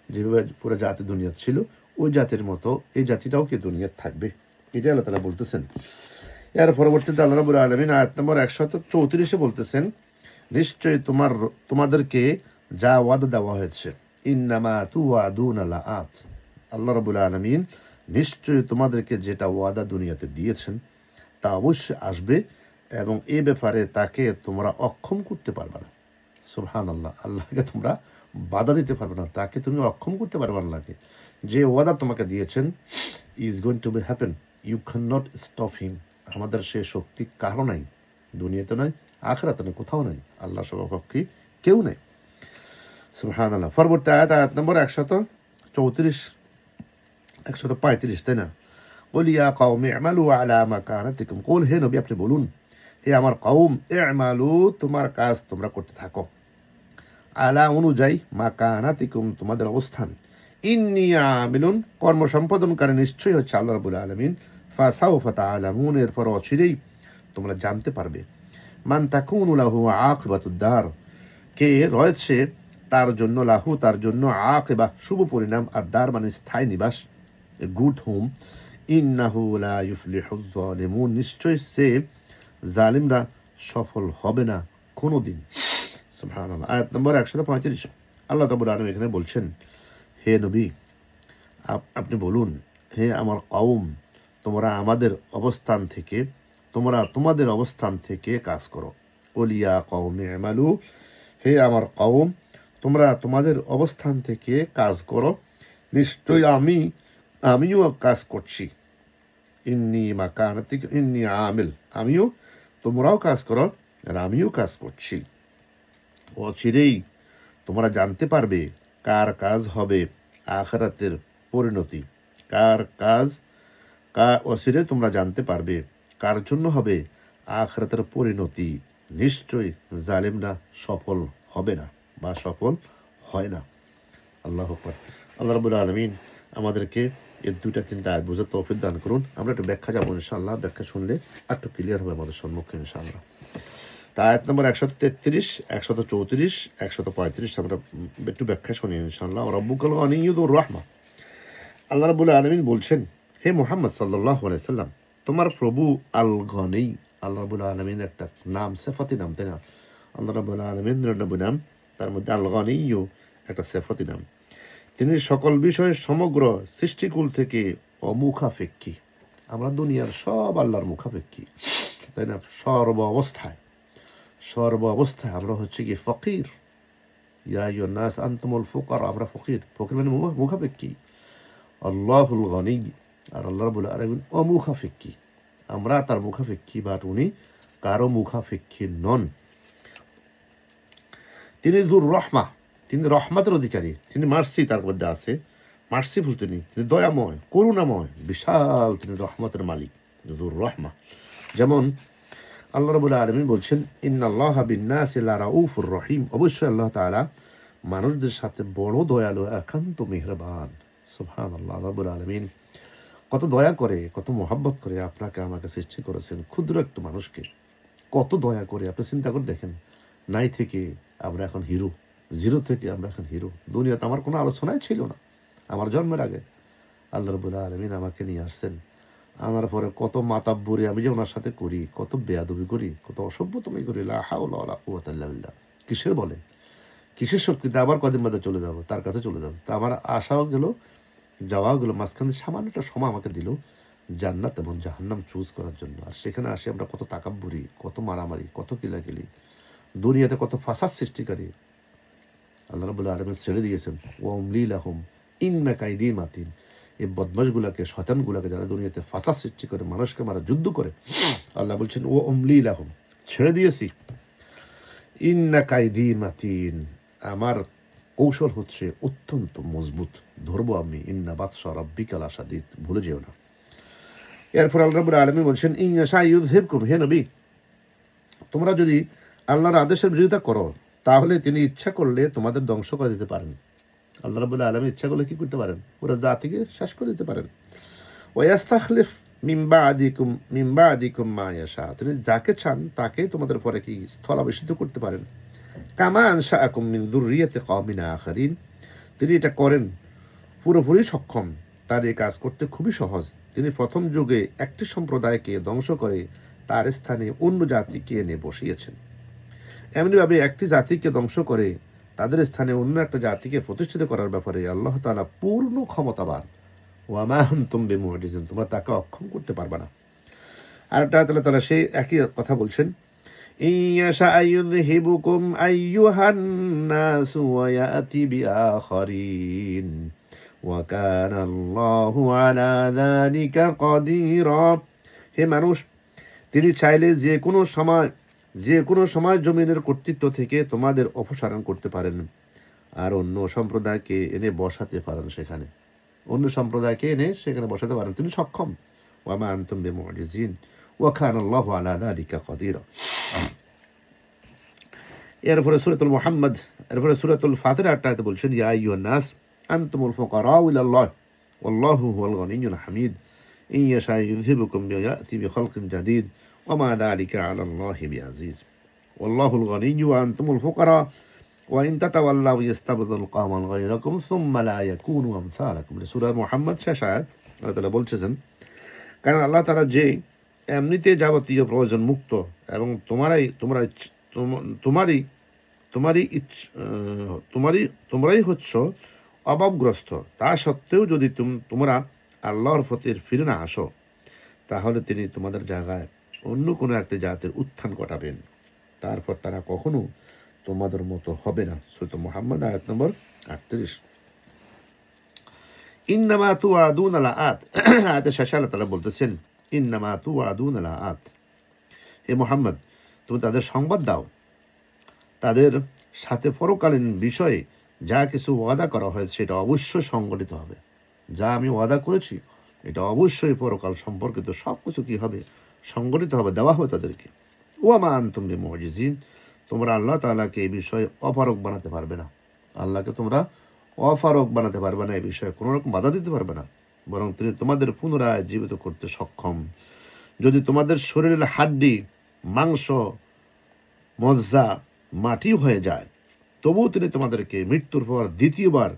যেভাবে পুরো জাতি দুনিয়া ছিল ওই জাতির মতো এই জাতিটাও কি দুনিয়ার থাকবে, এটাই আল্লাহ তাআলা বলতেছেন। এর পরবর্তীতে আল্লাহ রাব্বুল আলামিন আয়াত নম্বর 134 বলতেছেন, নিশ্চয়ই তোমাদেরকে যা ওয়াদা দেওয়া হয়েছে, ইন্নামা তুআদুনা লাআত, আল্লাহ রাব্বুল আলামিন নিশ্চয়ই তোমাদেরকে যেটা ওয়াদা দুনিয়াতে দিয়েছেন তা অবশ্যই আসবে, এবং এ ব্যাপারে তাকে তোমরা অক্ষম করতে পারবে না। সুবহানাল্লাহ, আল্লাহকে তোমরা বাধা দিতে পারবে না, তাকে তুমি অক্ষম করতে পারবে না। আল্লাহকে যে ওয়াদা তোমাকে দিয়েছেন is going to be happen, you can not stop him. আমাদের সে শক্তি কারো নাই, দুনিয়াতে নয়, আখিরাতে নয়, কোথাও নাই, আল্লাহ সমকক্ষী কেউ নেই। সুবহানাল্লাহ। পরবর্তী আয়াত নম্বর 134 135, তাই না? কুল ইয়া কওমি ই'মালু আলা মাকানাতিকুম, কুল, হে নবী আপনি বলুন, হে আমার কওম, ই'মালু তোমার কাজ তোমরা করতে থাকো, আলা অনুযায়ী, মাকানাতিকুম তোমাদের অবস্থান, ইন্নী আমিলুন কর্ম সম্পাদনকারী নিশ্চয়ই হচ্ছে আল্লাহ রাব্বুল আলামিন, ফাসাউফা তাআলামুন এরপর অচিরেই তোমরা জানতে পারবে, মান তাকুনু লাহু আকিবাতুদ দার কে রয়েছে তার জন্য, লাহু তার জন্য, আকিবা শুভ পরিণাম, আর দার মানে স্থায়ী নিবাস, গুড হোম, ইন্নাহু লা ইউফলিহুজ জালিমুন নিশ্চয় সে জালিমরা সফল হবে না কোনোদিন। সুবহানাল্লাহ। আয়াত নম্বর 135 আল্লাহ রাব্বুল আলামিন এখানে বলছেন, হে নবী আপনি বলুন, হে আমার কওম, তোমরা তোমাদের অবস্থান থেকে কাজ করো। কুল ইয়া কওমি ই'মালু, হে আমার কওম তোমরা তোমাদের অবস্থান থেকে কাজ করো, নিশ্চয়ই আমিও কাজ করছি, ইন্নী আমিল, আমিও, তোমরাও কাজ করো আর আমিও কাজ করছি। অচিরেই তোমরা জানতে পারবে কার কাজ হবে আখিরাতের পরিণতি, অচিরে তোমরা জানতে পারবে কার জন্য হবে আখিরাতের পরিণতি, নিশ্চয়ই জালিমরা সফল হবে না বা সফল হয় না। আল্লাহু আকবার। আল্লাহ রাব্বুল আলামিন আমাদেরকে এই 2-3টা আয়াত বোঝার তৌফিক দান করুন। আমরা একটু ব্যাখ্যা যাবো ইনশাআল্লাহ, ব্যাখ্যা শুনলে একটু ক্লিয়ার হবে আমাদের সম্মুখে ইনশাআল্লাহ। তা আয়াত নম্বর 133, 134, 135 আমরা একটু ব্যাখ্যা শুনি ইনশাআল্লাহ। রাব্বুকাল গনিয়্যুর রাহমা, আল্লাহ রাব্বুল আলামিন বলছেন, হে মুহাম্মদ সাল্লাল্লাহু আলাইহি সাল্লাম, তোমার প্রভু আল গনি, আল্লাহ রাব্বুল আলামিন একটা নাম, সিফাতি নাম, তাই না? আল্লাহ রাব্বুল আলামিন 99 নাম, তার মধ্যে আল গনিয়্যু একটা সিফাতি নাম। তিনি সকল বিষয়ে সমগ্র সৃষ্টিকুল থেকে অমুখাপেক্ষী। আমরা দুনিয়ার সব আল্লাহর মুখাপেক্ষী, তাই না? সর্ব অবস্থায় আমরা হচ্ছে কি ফকির। ইয়া আইয়ুহান নাস আনতুমুল ফুকারা, আমরা ফকির মানে মুখাপেক্ষী। আল্লাহুল গনি, আর আল্লাহ রাব্বুল আলামিন অমুখাপেক্ষী, আমরা তার মুখাপেক্ষী, বাট উনি কারো মুখাপেক্ষী নন। তিনি যুর রহমা, তিনি রহমতের অধিকারী, তিনি মার্সি, তার মধ্যে আছে মার্সিফুল, তিনি দয়াময়, করুণাময়, বিশাল, তিনি রহমতের মালিক, যুর রহমা। যেমন আল্লাহ রাব্বুল আলামিন বলছেন, ইন্নাল্লাহা বিন-নাসি লারাউফুর রহিম, অবশ্যই আল্লাহ তাআলা মানুষদের সাথে বড় দয়ালু, একান্ত মেহেরবান। সুবহানাল্লাহ। আল্লাহ রাব্বুল আলামিন কত দয়া করে, কত মহব্বত করে আপনাকে আমাকে সৃষ্টি করেছেন, ক্ষুদ্র একটা মানুষকে কত দয়া করে। আপনি চিন্তা করে দেখেন, নাই থেকে আমরা এখন হিরো, জিরো থেকে আমরা এখন হিরো। দুনিয়াতে আমার কোনো আলোচনাই ছিল না, আমার জন্মের আগে আল্লাহ রাব্বুল আলামিন আমাকে নিয়ে আসছেন। আনার পরে কত মাতাব্বরি আমি যে ওনার সাথে করি, কত বেয়াদবি করি, কত অসভ্যতমি করি, লা হাওলা ওয়ালা কুওয়াতা ইল্লা বিল্লাহ। কিসের বলে, কিসের শক্তিতে আবার কদিন বাদে চলে যাব, তার কাছে চলে যাব। তা আমার আশাও গেল, যাওয়াও গেল, মাঝখানে সামান্য একটা সময় আমাকে দিল জান্নাত এবং জাহান্নাম চুজ করার জন্য। আর সেখানে আসে আমরা কত তাকাব্বুরি, কত মারামারি, কত কিলাকিলি, দুনিয়াতে কত ফাসাদ সৃষ্টিকারী। আল্লাহ রাব্বুল আলামিন ছেড়ে দিয়েছেন, ওয়া উমলি লাহুম ইন্না কাইদি মাতিন। এই বদমাশগুলাকে, শয়তানগুলাকে, যারা দুনিয়াতে ফাসাদ সৃষ্টি করে, মানুষকে মারা, যুদ্ধ করে, আল্লাহ বলছেন ও উমলি লাহুম, ছেড়ে দিয়েছি, ইন্না কাইদি মাতিন, আমার কৌশল হচ্ছে অত্যন্ত মজবুত। ধরবো আমি, ইন্না বাদশা রাব্বিকা লাশাদীদ, ভুলে যেও না। এরপর আল্লাহ রাব্বুল আলামিন বলছেন, ইন ইয়াশা ইউযহিবকুম, হে নবী, তোমরা যদি আল্লাহর আদেশের বিরোধিতা করো তাহলে তিনি ইচ্ছা করলে তোমাদের ধ্বংস করে দিতে পারেন। আল্লাহ রাব্বুল আলামিন ইচ্ছা করলে কি করতে পারেন? পুরো জাতিকে শেষ করে দিতে পারেন। ওয়াস্তাখলিফ মিন বাদিকুম মা ইয়াশা, তিনি যাকে চান তাকে তোমাদের পরে কি স্থলাভিষিক্ত করতে পারেন। কামা আনশাআকুম মিন যুররিয়াতি কওমিন আখারিন, তিনি এটা করেন পুরোপুরি সক্ষম। তার এই কাজ করতে খুবই সহজ। তিনি প্রথম যুগে একটি সম্প্রদায়কে ধ্বংস করে তার স্থানে অন্য জাতিকে এনে বসিয়েছেন। এমনিভাবে একটি জাতিকে ধ্বংস করে তাদের স্থানে অন্য একটা জাতিকে প্রতিষ্ঠিত করার ব্যাপারে আল্লাহ তাআলা পূর্ণ ক্ষমতাবান। ওয়া মা আনতুম বিমুজিজিন, তোমরা তাকে অক্ষম করতে পারবে না। আর আল্লাহ তাআলা সেই একই কথা বলছেন, ইয়াশা আইয়ুযহিবুকুম আইয়ুহান নাসু ওয়া ইয়াতি বিআখারিন ওয়া কানা আল্লাহু আলা যালিকা কাদিরা। হে মানুষ, তিনি চাইলে যে কোনো সময় জমিনের কর্তৃত্ব থেকে তোমাদের অপসারণ করতে পারেন আর অন্য সম্প্রদায়কে এনে বসাতে পারেন সেখানে। অন্য সম্প্রদায়কে এনে সেখানে বসাতে পারেন, তিনি সক্ষম। ওয়া মা আনতুম বিমুজিজিন ওয়া কানা আল্লাহু আলা যালিকা কাদিরা। এরপরে সূরাতুল ফাতির আয়াতে বলছেন, ইয়া আইয়ুহান নাস আনতুমুল ফুকারাউ ইলাল্লাহ ওয়াল্লাহু হুয়াল গনিয়্যুল হামিদ ইন ইয়াশা ইউযহিবকুম ওয়া ইয়াতি বিখালকিন জাদীদ ওয়া মা যালিকা আলাল্লাহি বিআজিজ ওয়াল্লাহুল গনিয়্যু ওয়া আনতুমুল ফুকারা ওয়া ইন তাতাওয়াল্লাউ ইস্তাবদিল কওমান গায়রাকুম সুম্মা লা ইয়াকুনু আমসালাকুম। সূরা মুহাম্মদ শেষ আয়াত। আল্লাহ তাআলা বলছেন, কারণ আল্লাহ তাআলা যে এমনিতে যাবতীয় প্রয়োজন মুক্ত এবং তোমরাই হচ্ছ অভাবগ্রস্ত, তা সত্ত্বেও যদি তোমরা আল্লাহর প্রতি ফিরে না আসো তাহলে তিনি তোমাদের জায়গায় অন্য কোনো একটা জাতির উত্থান ঘটাবেন, তারপর তারা কখনো তোমাদের মতো হবে না। সূরা মুহাম্মদ আয়াত নম্বর 38। ইন্নামা তুআদুনা লাআত, আয়াতের শেষে আল্লাহ তাআলা বলতেছেন, ইন্নামা তুআদুনা লাআত, হে মুহাম্মদ, তুমি তাদের সংবাদ দাও, তাদের সাথে পরকালীন বিষয়ে যা কিছু ওয়াদা করা হয়েছে সেটা অবশ্যই সংগঠিত হবে। যা আমি ওয়াদা করেছি এটা অবশ্যই পরকাল সম্পর্কিত সব কিছু কি হবে, সংগঠিত হবে, দেওয়া হবে তাদেরকে। ওয়া মা আনতুম বিমুজিজিন, তোমরা আল্লাহ তাআলাকে এই বিষয়ে অপারগ বানাতে পারবে না। আল্লাহকে তোমরা অপারগ বানাতে পারবে না, এই বিষয়ে কোনো রকম বাধা দিতে পারবে না, বরং তিনি তোমাদের পুনরায় জীবিত করতে সক্ষম। যদি তোমাদের শরীরের হাড্ডি, মাংস, মজ্জা মাটি হয়ে যায়, তবুও তিনি তোমাদেরকে মৃত্যুর পর দ্বিতীয়বার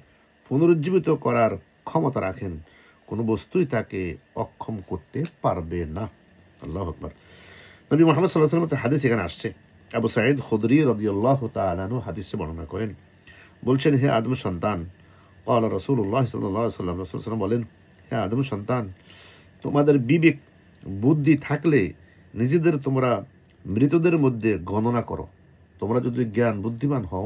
পুনরুজ্জীবিত করার ক্ষমতা রাখেন। কোনো বস্তুই তাকে অক্ষম করতে পারবে না। আল্লাহু আকবার। নবী মুহাম্মদ সাল্লাল্লাহু আলাইহি ওয়াসাল্লামের হাদিস এখানে আসছে। আবু সাঈদ খুদরি রাদিয়াল্লাহু তাআলা আনহু হাদিসে বর্ণনা করেন, বলছেন, হে আদম সন্তান, ক্বালা রাসূলুল্লাহ সাল্লাল্লাহু আলাইহি ওয়াসাল্লাম, রাসূল সাল্লাল্লাহু বলেন, হে আদম সন্তান, তোমাদের বিবেক বুদ্ধি থাকলে নিজেদের তোমরা মৃতদের মধ্যে গণনা করো। তোমরা যদি জ্ঞান বুদ্ধিমান হও,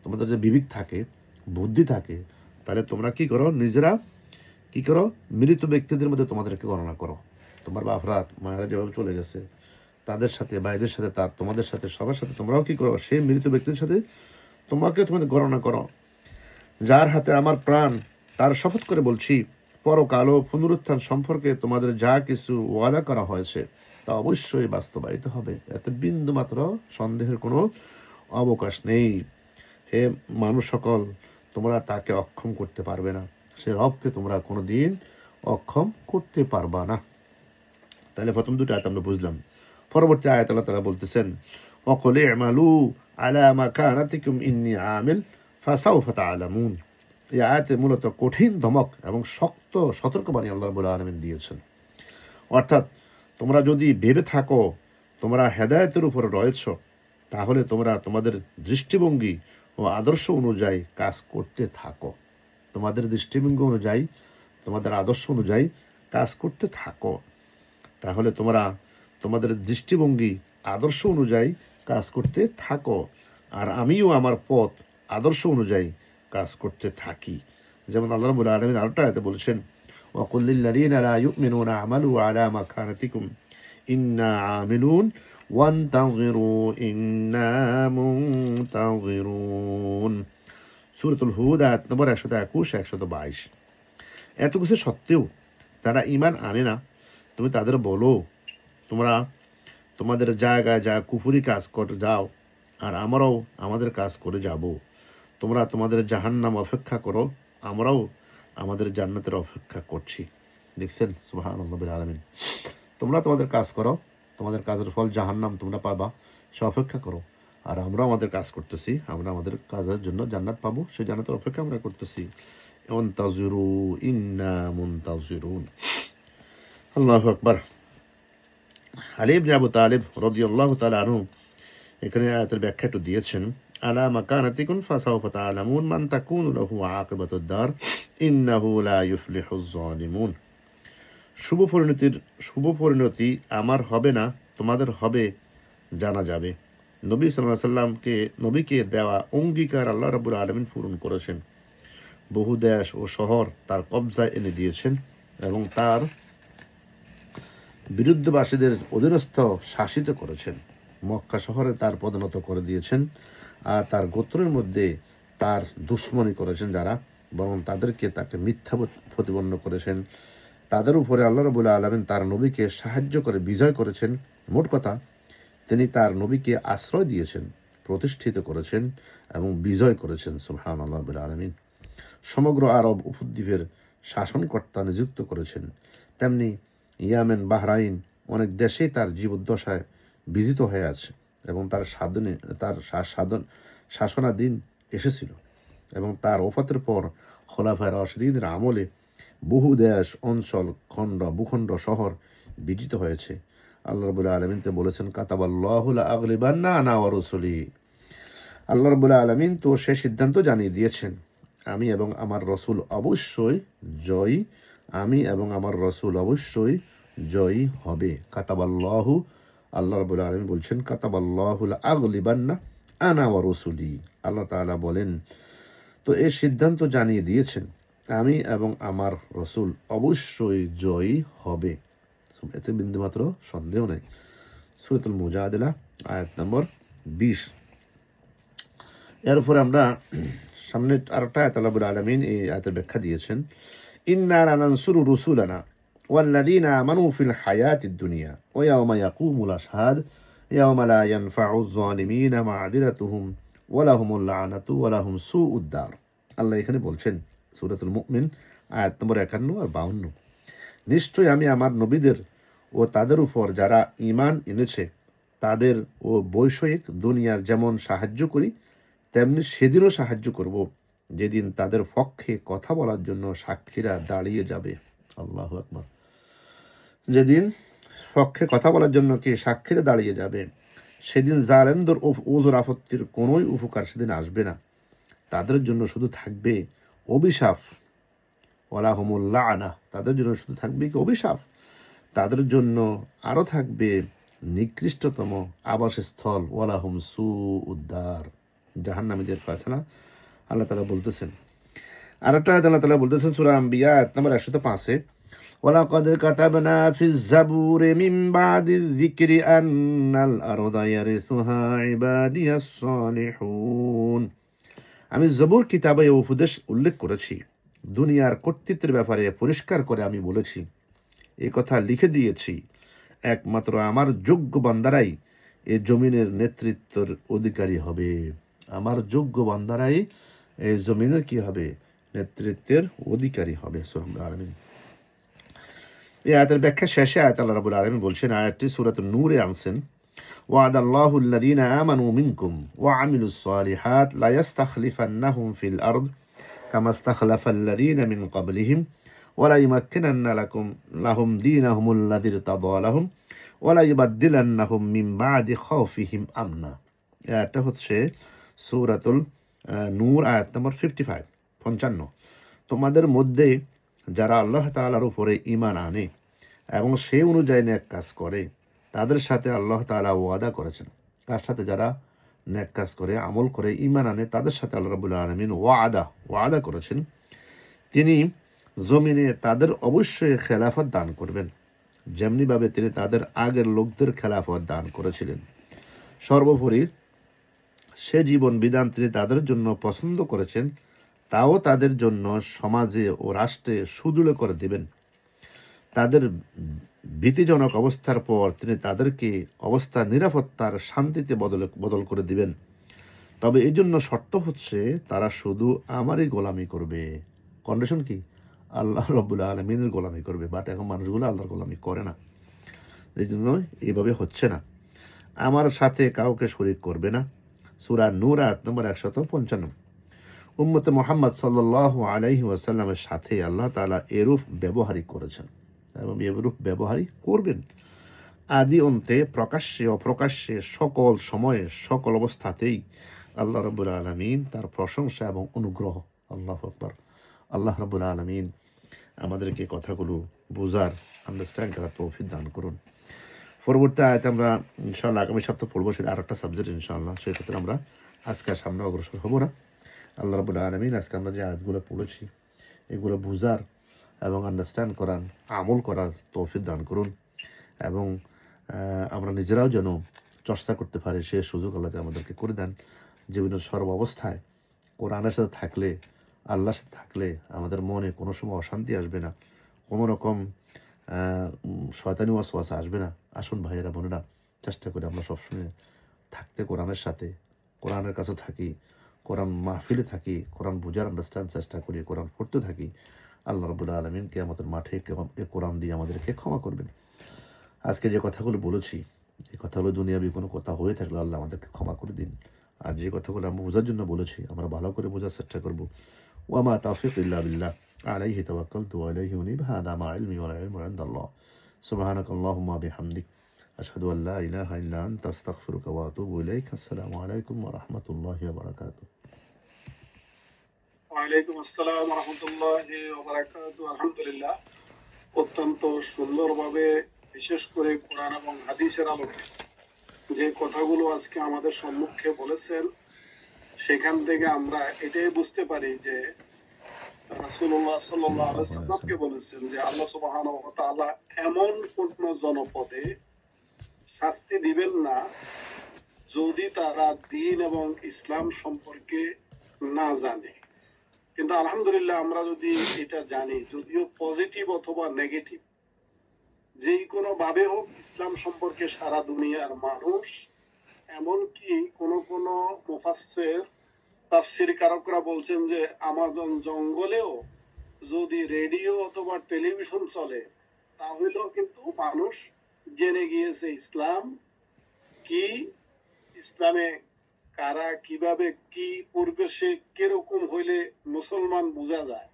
তোমাদের যে বিবেক থাকে, বুদ্ধি থাকে, তাহলে তোমরা কি করো, নিজেরা কি করো, মৃত ব্যক্তিদের মধ্যে তোমাদেরকে গণনা করো। তোমার বাপরা মায়েরা যেভাবে চলে গেছে তাদের সাথে বা এদের সাথে, তোমাদের সাথে, সবার সাথে তোমরাও কি করো, সেই মৃত ব্যক্তির সাথে তোমাদের গণনা করো। যার হাতে আমার প্রাণ, তার শপথ করে বলছি, পরকাল ও পুনরুত্থান সম্পর্কে তোমাদের যা কিছু ওয়াদা করা হয়েছে তা অবশ্যই বাস্তবায়িত হবে, এতে বিন্দু মাত্র সন্দেহের কোনো অবকাশ নেই। হে মানুষ সকল, তোমরা তাকে অক্ষম করতে পারবে না, সে রবকে তোমরা কোনো দিন অক্ষম করতে পারবা না। তাহলে প্রথম দুটো আয়াত আমরা বুঝলাম। পরবর্তী আয়াত আল্লাহ তাআলা বলতেছেন, ওয়াকুল ই'মালু আলা মাকানাতিকুম ইন্নী আমিল ফাসাউফা তা'লামুন। এই আয়াতে মূলত কঠিন ধমক এবং শক্ত সতর্কবাণী আল্লাহ রাব্বুল আলামিন দিয়েছেন। অর্থাৎ তোমরা যদি ভেবে থাকো তোমরা হেদায়েতের উপরে রয়েছ, তাহলে তোমরা তোমাদের দৃষ্টিভঙ্গি ও আদর্শ অনুযায়ী কাজ করতে থাকো। তোমাদের দৃষ্টিভঙ্গি অনুযায়ী, তোমাদের আদর্শ অনুযায়ী কাজ করতে থাকো, তাহলে তোমরা তোমাদের দৃষ্টিভঙ্গি, আদর্শ অনুযায়ী কাজ করতে থাকো, আর আমিও আমার পথ, আদর্শ অনুযায়ী কাজ করতে থাকি। যেমন আল্লাহ রাব্বুল আলামিন আরেকটা আয়াতে বলেছেন, ওয়াকুল লিল্লাযীনা লা ইউমিনুনা আমালু আলা মাকানাতিকুম ইন্না আমিলুন ওয়ান্তাযিরু ইন্না মুনতাযিরুন। সূরাতুল হুদ আয়াত নম্বর 121 122। এত কিছু সত্ত্বেও তারা ঈমান আনে না। তুমি তাদের বলো, তোমরা তোমাদের জায়গায় যা কুফরি কাজ করে যাও, আর আমরাও আমাদের কাজ করে যাব। তোমরা তোমাদের জাহান্নাম অপেক্ষা করো, আমরাও আমাদের জান্নাতের অপেক্ষা করছি। দেখছেন, সুবহানাল্লাহ রাব্বিল আলামিন। তোমরা তোমাদের কাজ করো, তোমাদের কাজের ফল জাহান্নাম তোমরা পাবা, সে অপেক্ষা করো। আর আমরা আমাদের কাজ করতেছি, আমরা আমাদের কাজের জন্য জান্নাত পাবো, সেই জান্নাতের অপেক্ষা আমরা করতেছি। ইন্তাজিরু ইন্না মুনতাজিরুন। আল্লাহু আকবার। আলী ইবনে আবু তালিব রাদিয়াল্লাহু তাআলা আনহু এখানে আয়াতের ব্যাখ্যা একটু দিয়েছেন। আলা মাকানাতিকুম ফাসাউফা তা'লামুন মান তাকুনু লাহু আকিবাতুদ দার ইন্নাহু লা ইউফলিহুজ জালিমুন। শুভ পরিণতি আমার হবে না, তোমাদের হবে, জানা যাবে। নবী সাল্লাল্লাহু আলাইহি সাল্লামকে নবীকে দেওয়া অঙ্গীকার আল্লাহ রাব্বুল আলামিন পূরণ করেছেন। বহু দেশ ও শহর তার কবজায় এনে দিয়েছেন এবং তার বিরুদ্ধবাসীদের অধীনস্থ শাসিত করেছেন। মক্কা শহরে তার পদোন্নত করে দিয়েছেন, আর তার গোত্রের মধ্যে তার দুশ্মনী করেছেন যারা, বরং তাকে মিথ্যা প্রতিপন্ন করেছেন। তাদের উপরে আল্লাহ রাব্বুল আলামিন তার নবীকে সাহায্য করে বিজয় করেছেন। মোট কথা, তিনি তার নবীকে আশ্রয় দিয়েছেন, প্রতিষ্ঠিত করেছেন এবং বিজয় করেছেন। সুবহানাল্লাহ রাব্বিল আলামিন। সমগ্র আরব উপদ্বীপের শাসনকর্তা নিযুক্ত করেছেন। তেমনি ইয়ামেন, বাহরাইন অনেক দেশেই তার জীবদ্দশায় বিজিত হয়ে আছে এবং তার শাসনাধীন এসেছিল। এবং তার ওফাতের পর খোলাফায়ে রাশিদিনের আমলে বহু দেশ, অঞ্চল, ভূখণ্ড, শহর বিজিত হয়েছে। আল্লাহ রাব্বুল আলামিন তো বলেছেন, কাতাবাল্লাহু লা আগলিবান্না আনা ওয়া রাসূলি। আল্লাহ রাব্বুল আলামিন তো সে সিদ্ধান্ত জানিয়ে দিয়েছেন, আমি এবং আমার রসুল অবশ্যই জয়ী, আমি এবং আমার রসুল অবশ্যই জয়ী হবে। কাতাবাল্লাহু, আল্লাহ রাব্বুল আলামিন বলছেন, কাতাবাল্লাহু লা আগলিবান্না আনা ওয়া রাসূলি। আল্লাহ তাআলা বলেন, তো এই সিদ্ধান্ত জানিয়ে দিয়েছেন, আমি এবং আমার রসুল অবশ্যই জয়ী হবে। এতে বিন্দুমাত্র সন্দেহ নেই। সূরাতুল মুজাদিলা আয়াত নম্বর 20। এরপরে আমরা সামনে আরেকটা আয়াত আল্লাহ রাব্বুল আলামিন এই আয়াতের ব্যাখ্যা দিয়েছেন। ইন্না লানানসুরু রুসুলানা ওয়াল্লাযীনা আমানু ফিল হায়াতিদ দুনিয়া ওয়া ইয়াওমা ইয়াকুমুল আশহাদ ইয়াওমা লা ইয়ানফাউয যালিমিনা মা'যিরাতুহুম ওয়া লাহুমুল লা'নাতু ওয়া লাহুম সুউদ দার। আল্লাহ এখানে বলছেন, সূরাতুল মুমিন আয়াত নম্বর 51 আর 52, নিশ্চয়ই আমি আমার নবীদের ও তাদের উপর যারা ঈমান এনেছে তাদের ও বৈষয়িক দুনিয়ার যেমন সাহায্য করি, তেমনি সেদিনও সাহায্য করব, যেদিন তাদের পক্ষে কথা বলার জন্য সাক্ষীরা দাঁড়িয়ে যাবে। আল্লাহু আকবার। যেদিন পক্ষে কথা বলার জন্য কি সাক্ষীরা দাঁড়িয়ে যাবে, সেদিন জালেমদের ওজর আপত্তির কোনোই উপকার সেদিন আসবে না। তাদের জন্য শুধু থাকবে অভিশাপ। ওয়ালাহুমুল লা'না, তাদের জন্য শুধু থাকবে কি অভিশাপ, তাদের জন্য আরও থাকবে নিকৃষ্টতম আবাসস্থল। ওয়ালাহুম সুউদ দার, জাহান্নামীদের ফয়সালা আল্লাহ তাআলা বলতেছেন। আরেকটা আয়াত আল্লাহ তাআলা বলতেছেন সূরা আম্বিয়া আয়াত নম্বর 105-এ, ওয়ালাকাদ কাতাবনা ফিজ জাবুরি মিন বাদিয যিকরি আন্নাল আরদা ইয়ারিসুহা ইবাদিয়াস সালিহুন। আমি জবুর কিতাবে এই উপদেশ উল্লেখ করেছি, দুনিয়ার কর্তৃত্বের ব্যাপারে পরিষ্কার করে আমি বলেছি, এই কথা লিখে দিয়েছি, একমাত্র আমার যোগ্য বান্দারাই এই জমিনের নেতৃত্বের অধিকারী হবে। আমার যোগ্য বান্দারাই এই জমিনের কি হবে, নেতৃত্বের অধিকারী হবে। সুবহানাল্লাহ আলামিন। এই আয়াতের ব্যাখ্যা শেষে আয়াত আল্লাহ রাব্বুল আলামিন বলছেন, আয়াতটি সূরাতুন নূরে আনছেন, ওয়াদাল্লাহু আল্লাযীনা আমানু মিনকুম ওয়া আমিলুস সালিহাত লা ইস্তাখলিফান্নাহুম ফিল আরদ কামা ইস্তাখলাফাল্লাযীনা মিন ক্বাবলিহিম ওয়া লা ইউমাক্কিনান্না লাহুম দীনাহুমুল্লাযী ইরতাদা লাহুম ওয়া লা ইউবাদদিলান্নাহুম মিন বা'দি খাউফিহিম আমনা। এটা হচ্ছে সূরাতুল নূর আয়াত নম্বর 55। তোমাদের মধ্যে যারা আল্লাহ তাআলার উপরে ঈমান আনে এবং সেই অনুযায়ী নেক কাজ করে, তাদের সাথে আল্লাহ তাআলা ওয়াদা করেছেন। তার সাথে যারা নেক কাজ করে, আমল করে, ঈমান আনে, তাদের সাথে আল্লাহ রাব্বুল আলামিন ওয়াদা করেছেন, তিনি জমিনে তাদের অবশ্যই খেলাফত দান করবেন, যেমনিভাবে তিনি তাদের আগের লোকদের খেলাফত দান করেছিলেন। সর্বোপরি সে জীবন বিধান তিনি তাদের জন্য পছন্দ করেছেন তাও তাদের জন্য সমাজে ও রাষ্ট্রে সুদৃঢ় করে দিবেন। তাদের ভীতিজনক অবস্থার পর তিনি তাদেরকে অবস্থা নিরাপত্তার শান্তিতে বদল করে দিবেন। তবে এই জন্য শর্ত হচ্ছে তারা শুধু আমারই গোলামি করবে। কন্ডিশন কি? আল্লাহ রব্বুল আলমিনের গোলামি করবে। বাট এখন মানুষগুলো আল্লাহর গোলামি করে না, এই জন্য এইভাবে হচ্ছে না। আমার সাথে কাউকে শরীক করবে না। সূরা নূর আয়াত নম্বর 155। উম্মতে মুহাম্মদ সাল্লাল্লাহু আলাইহি ওয়াসাল্লামের সাথে আল্লাহ তাআলা এরূপ ব্যবহারই করেছেন এবং এরূপ ব্যবহারই করবেন। আদি অন্তে, প্রকাশ্যে অপ্রকাশ্যে, সকল সময়ে সকল অবস্থাতেই আল্লাহ রাব্বুল আলামিন তার প্রশংসা এবং অনুগ্রহ। আল্লাহু আকবার। আল্লাহ রাব্বুল আলামিন আমাদেরকে কথাগুলো বোঝার, আন্ডারস্ট্যান্ড করার তৌফিক দান করুন। পরবর্তী আয়াতে আমরা ইনশাআল্লাহ আগামী সপ্তাহে পড়বো, সেটা আর একটা সাবজেক্ট ইনশাআল্লাহ। সেক্ষেত্রে আমরা আজকে আর সামনে অগ্রসর হবো না। আল্লাহ রাব্বুল আলামিন আজকে আমরা যে আয়াতগুলো পড়েছি এগুলো বুঝার এবং আন্ডারস্ট্যান্ড করার, আমল করার তৌফিক দান করুন এবং আমরা নিজেরাও যেন চর্চা করতে পারি সে সুযোগ আল্লাহ আমাদেরকে করে দেন। জীবনের সর্ব অবস্থায় কোরআনের সাথে থাকলে, আল্লাহর সাথে থাকলে আমাদের মনে কোনো সময় অশান্তি আসবে না, কোনো রকম শয়তানি ওয়াসওয়াসা আসবে না। আসুন ভাইয়েরা বোনেরা, চেষ্টা করি আমরা সবসময় থাকতে কোরআনের সাথে, কোরআনের কাছে থাকি, কোরআন মাহফিলে থাকি, কোরআন বুঝার আন্ডারস্ট্যান্ড চেষ্টা করি, কোরআন পড়তে থাকি। আল্লাহ রাব্বুল আলামিন কিয়ামতের মাঠে এ কোরআন দিয়ে আমাদেরকে ক্ষমা করবেন। আজকে যে কথাগুলো বলেছি, এই কথাগুলো দুনিয়াবি কোনো কথা হয়ে থাকলে আল্লাহ আমাদেরকে ক্ষমা করে দিন। আর যে কথাগুলো আমরা বোঝার জন্য বলেছি আমরা ভালো করে বোঝার চেষ্টা করব। ওয়ামা তাওফিক ইল্লা বিল্লাহ আলাইহি তাওয়াক্কালতু ওয়া ইলাইহি উনীব। হাদা মা ইলমি ওয়াল ইলমু ইনদাল্লাহ। সুবহানাকাল্লাহুম্মা বিহামদিক আশহাদু আল লা ইলাহা ইল্লা আনতা আস্তাগফিরুকা ওয়া আতুবু ইলাইক। আসসালামু আলাইকুম ওয়া রাহমাতুল্লাহি ওয়া বারাকাতুহু। ওয়ালাইকুম আসসালাম ওয়া রাহমাতুল্লাহি ওয়া বারাকাতুহু। আলহামদুলিল্লাহ, অত্যন্ত সুন্দরভাবে, বিশেষ করে কোরআন এবং হাদিসের আলোকে যে কথাগুলো আজকে আমাদের সম্মুখে বলেছেন, সেখান থেকে আমরা এটাই বুঝতে পারি যে রাসূলুল্লাহ সাল্লাল্লাহু আলাইহি ওয়াসাল্লামকে বলেছেন যে আল্লাহ সুবহানাহু ওয়া তাআলা এমন কোন জনপদে শাস্তি দিবেন না যদি তারা দ্বীন এবং ইসলাম সম্পর্কে না জানে। কিন্তু আলহামদুলিল্লাহ আমরা যদি এটা জানি, যদিও পজিটিভ অথবা নেগেটিভ, যেই কোনো ভাবে হোক ইসলাম সম্পর্কে সারা দুনিয়ার মানুষ, এমনকি কোন মুফাসসির তাফসীর কারকরা বলছেন যে আমাজন জঙ্গলেও যদি রেডিও অথবা টেলিভিশন চলে তাহলেও কিন্তু মানুষ জেনে গিয়েছে ইসলাম কি, ইসলামে কারা কিভাবে কি পরিবেশে কিরকম হইলে মুসলমান বোঝা যায়।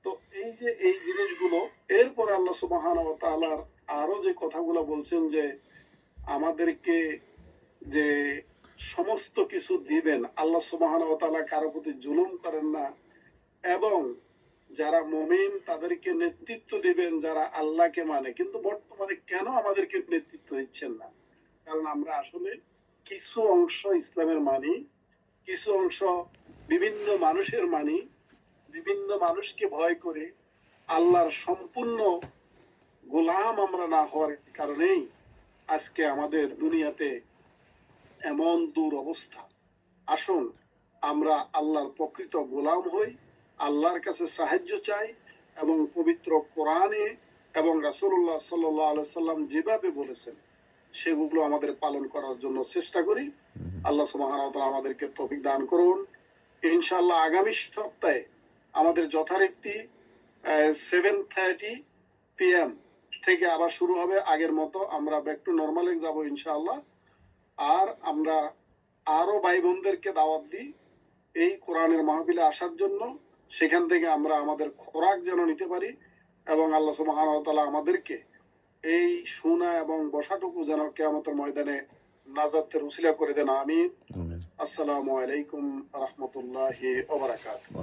তো এই যে এই জিনিসগুলো, এরপর আল্লাহ সুবহানাহু ওয়া তাআলার আরো যে কথাগুলো বলছেন যে আমাদেরকে যে সমস্ত কিছু দিবেন, আল্লাহ সুবহানাহু ওয়া তাআলা কারো প্রতি জুলুম করেন না, এবং যারা মুমিন তাদেরকে নেতৃত্ব দিবেন যারা আল্লাহকে মানে। কিন্তু বর্তমানে কেন আমাদেরকে নেতৃত্ব দিচ্ছেন না? কারণ আমরা আসলে কিছু অংশ ইসলামের মানি, কিছু অংশ বিভিন্ন মানুষের মানি, বিভিন্ন মানুষকে ভয় করে আল্লাহর সম্পূর্ণ গোলাম আমরা না হওয়ার কারণেই আজকে আমাদের দুনিয়াতে এমন দুরবস্থা। আসুন আমরা আল্লাহর প্রকৃত গোলাম হই, আল্লাহর কাছে সাহায্য চাই এবং পবিত্র কোরআনে এবং রাসূলুল্লাহ সাল্লাল্লাহু আলাইহি সাল্লাম যেভাবে বলেছেন সেগুলো আমাদের পালন করার জন্য চেষ্টা করি। আল্লাহ সুবহানাহু ওয়া তাআলা আমাদেরকে তৌফিক দান করুন। ইনশাআল্লাহ আগামী সপ্তাহে আমাদের যথারীতি 7:30 PM থেকে আবার শুরু হবে আগের মতো। আমরা ব্যাক টু নরমালে যাব ইনশাআল্লাহ। আর আমরা আরো ভাই বোনদেরকে দাওয়াত দিই এই কোরআনের মাহফিলে আসার জন্য। সেখান থেকে আমরা আমাদের খোরাক যেন নিতে পারি এবং আল্লাহ সুবহানাহু ওয়া তাআলা আমাদেরকে এই শোনা এবং বসাটুকু যেন কিয়ামতের ময়দানে নাজাতের উসিলা করে দেন। আমিন। আসসালামু আলাইকুম ওয়া রাহমাতুল্লাহি ওয়া বারাকাতুহু।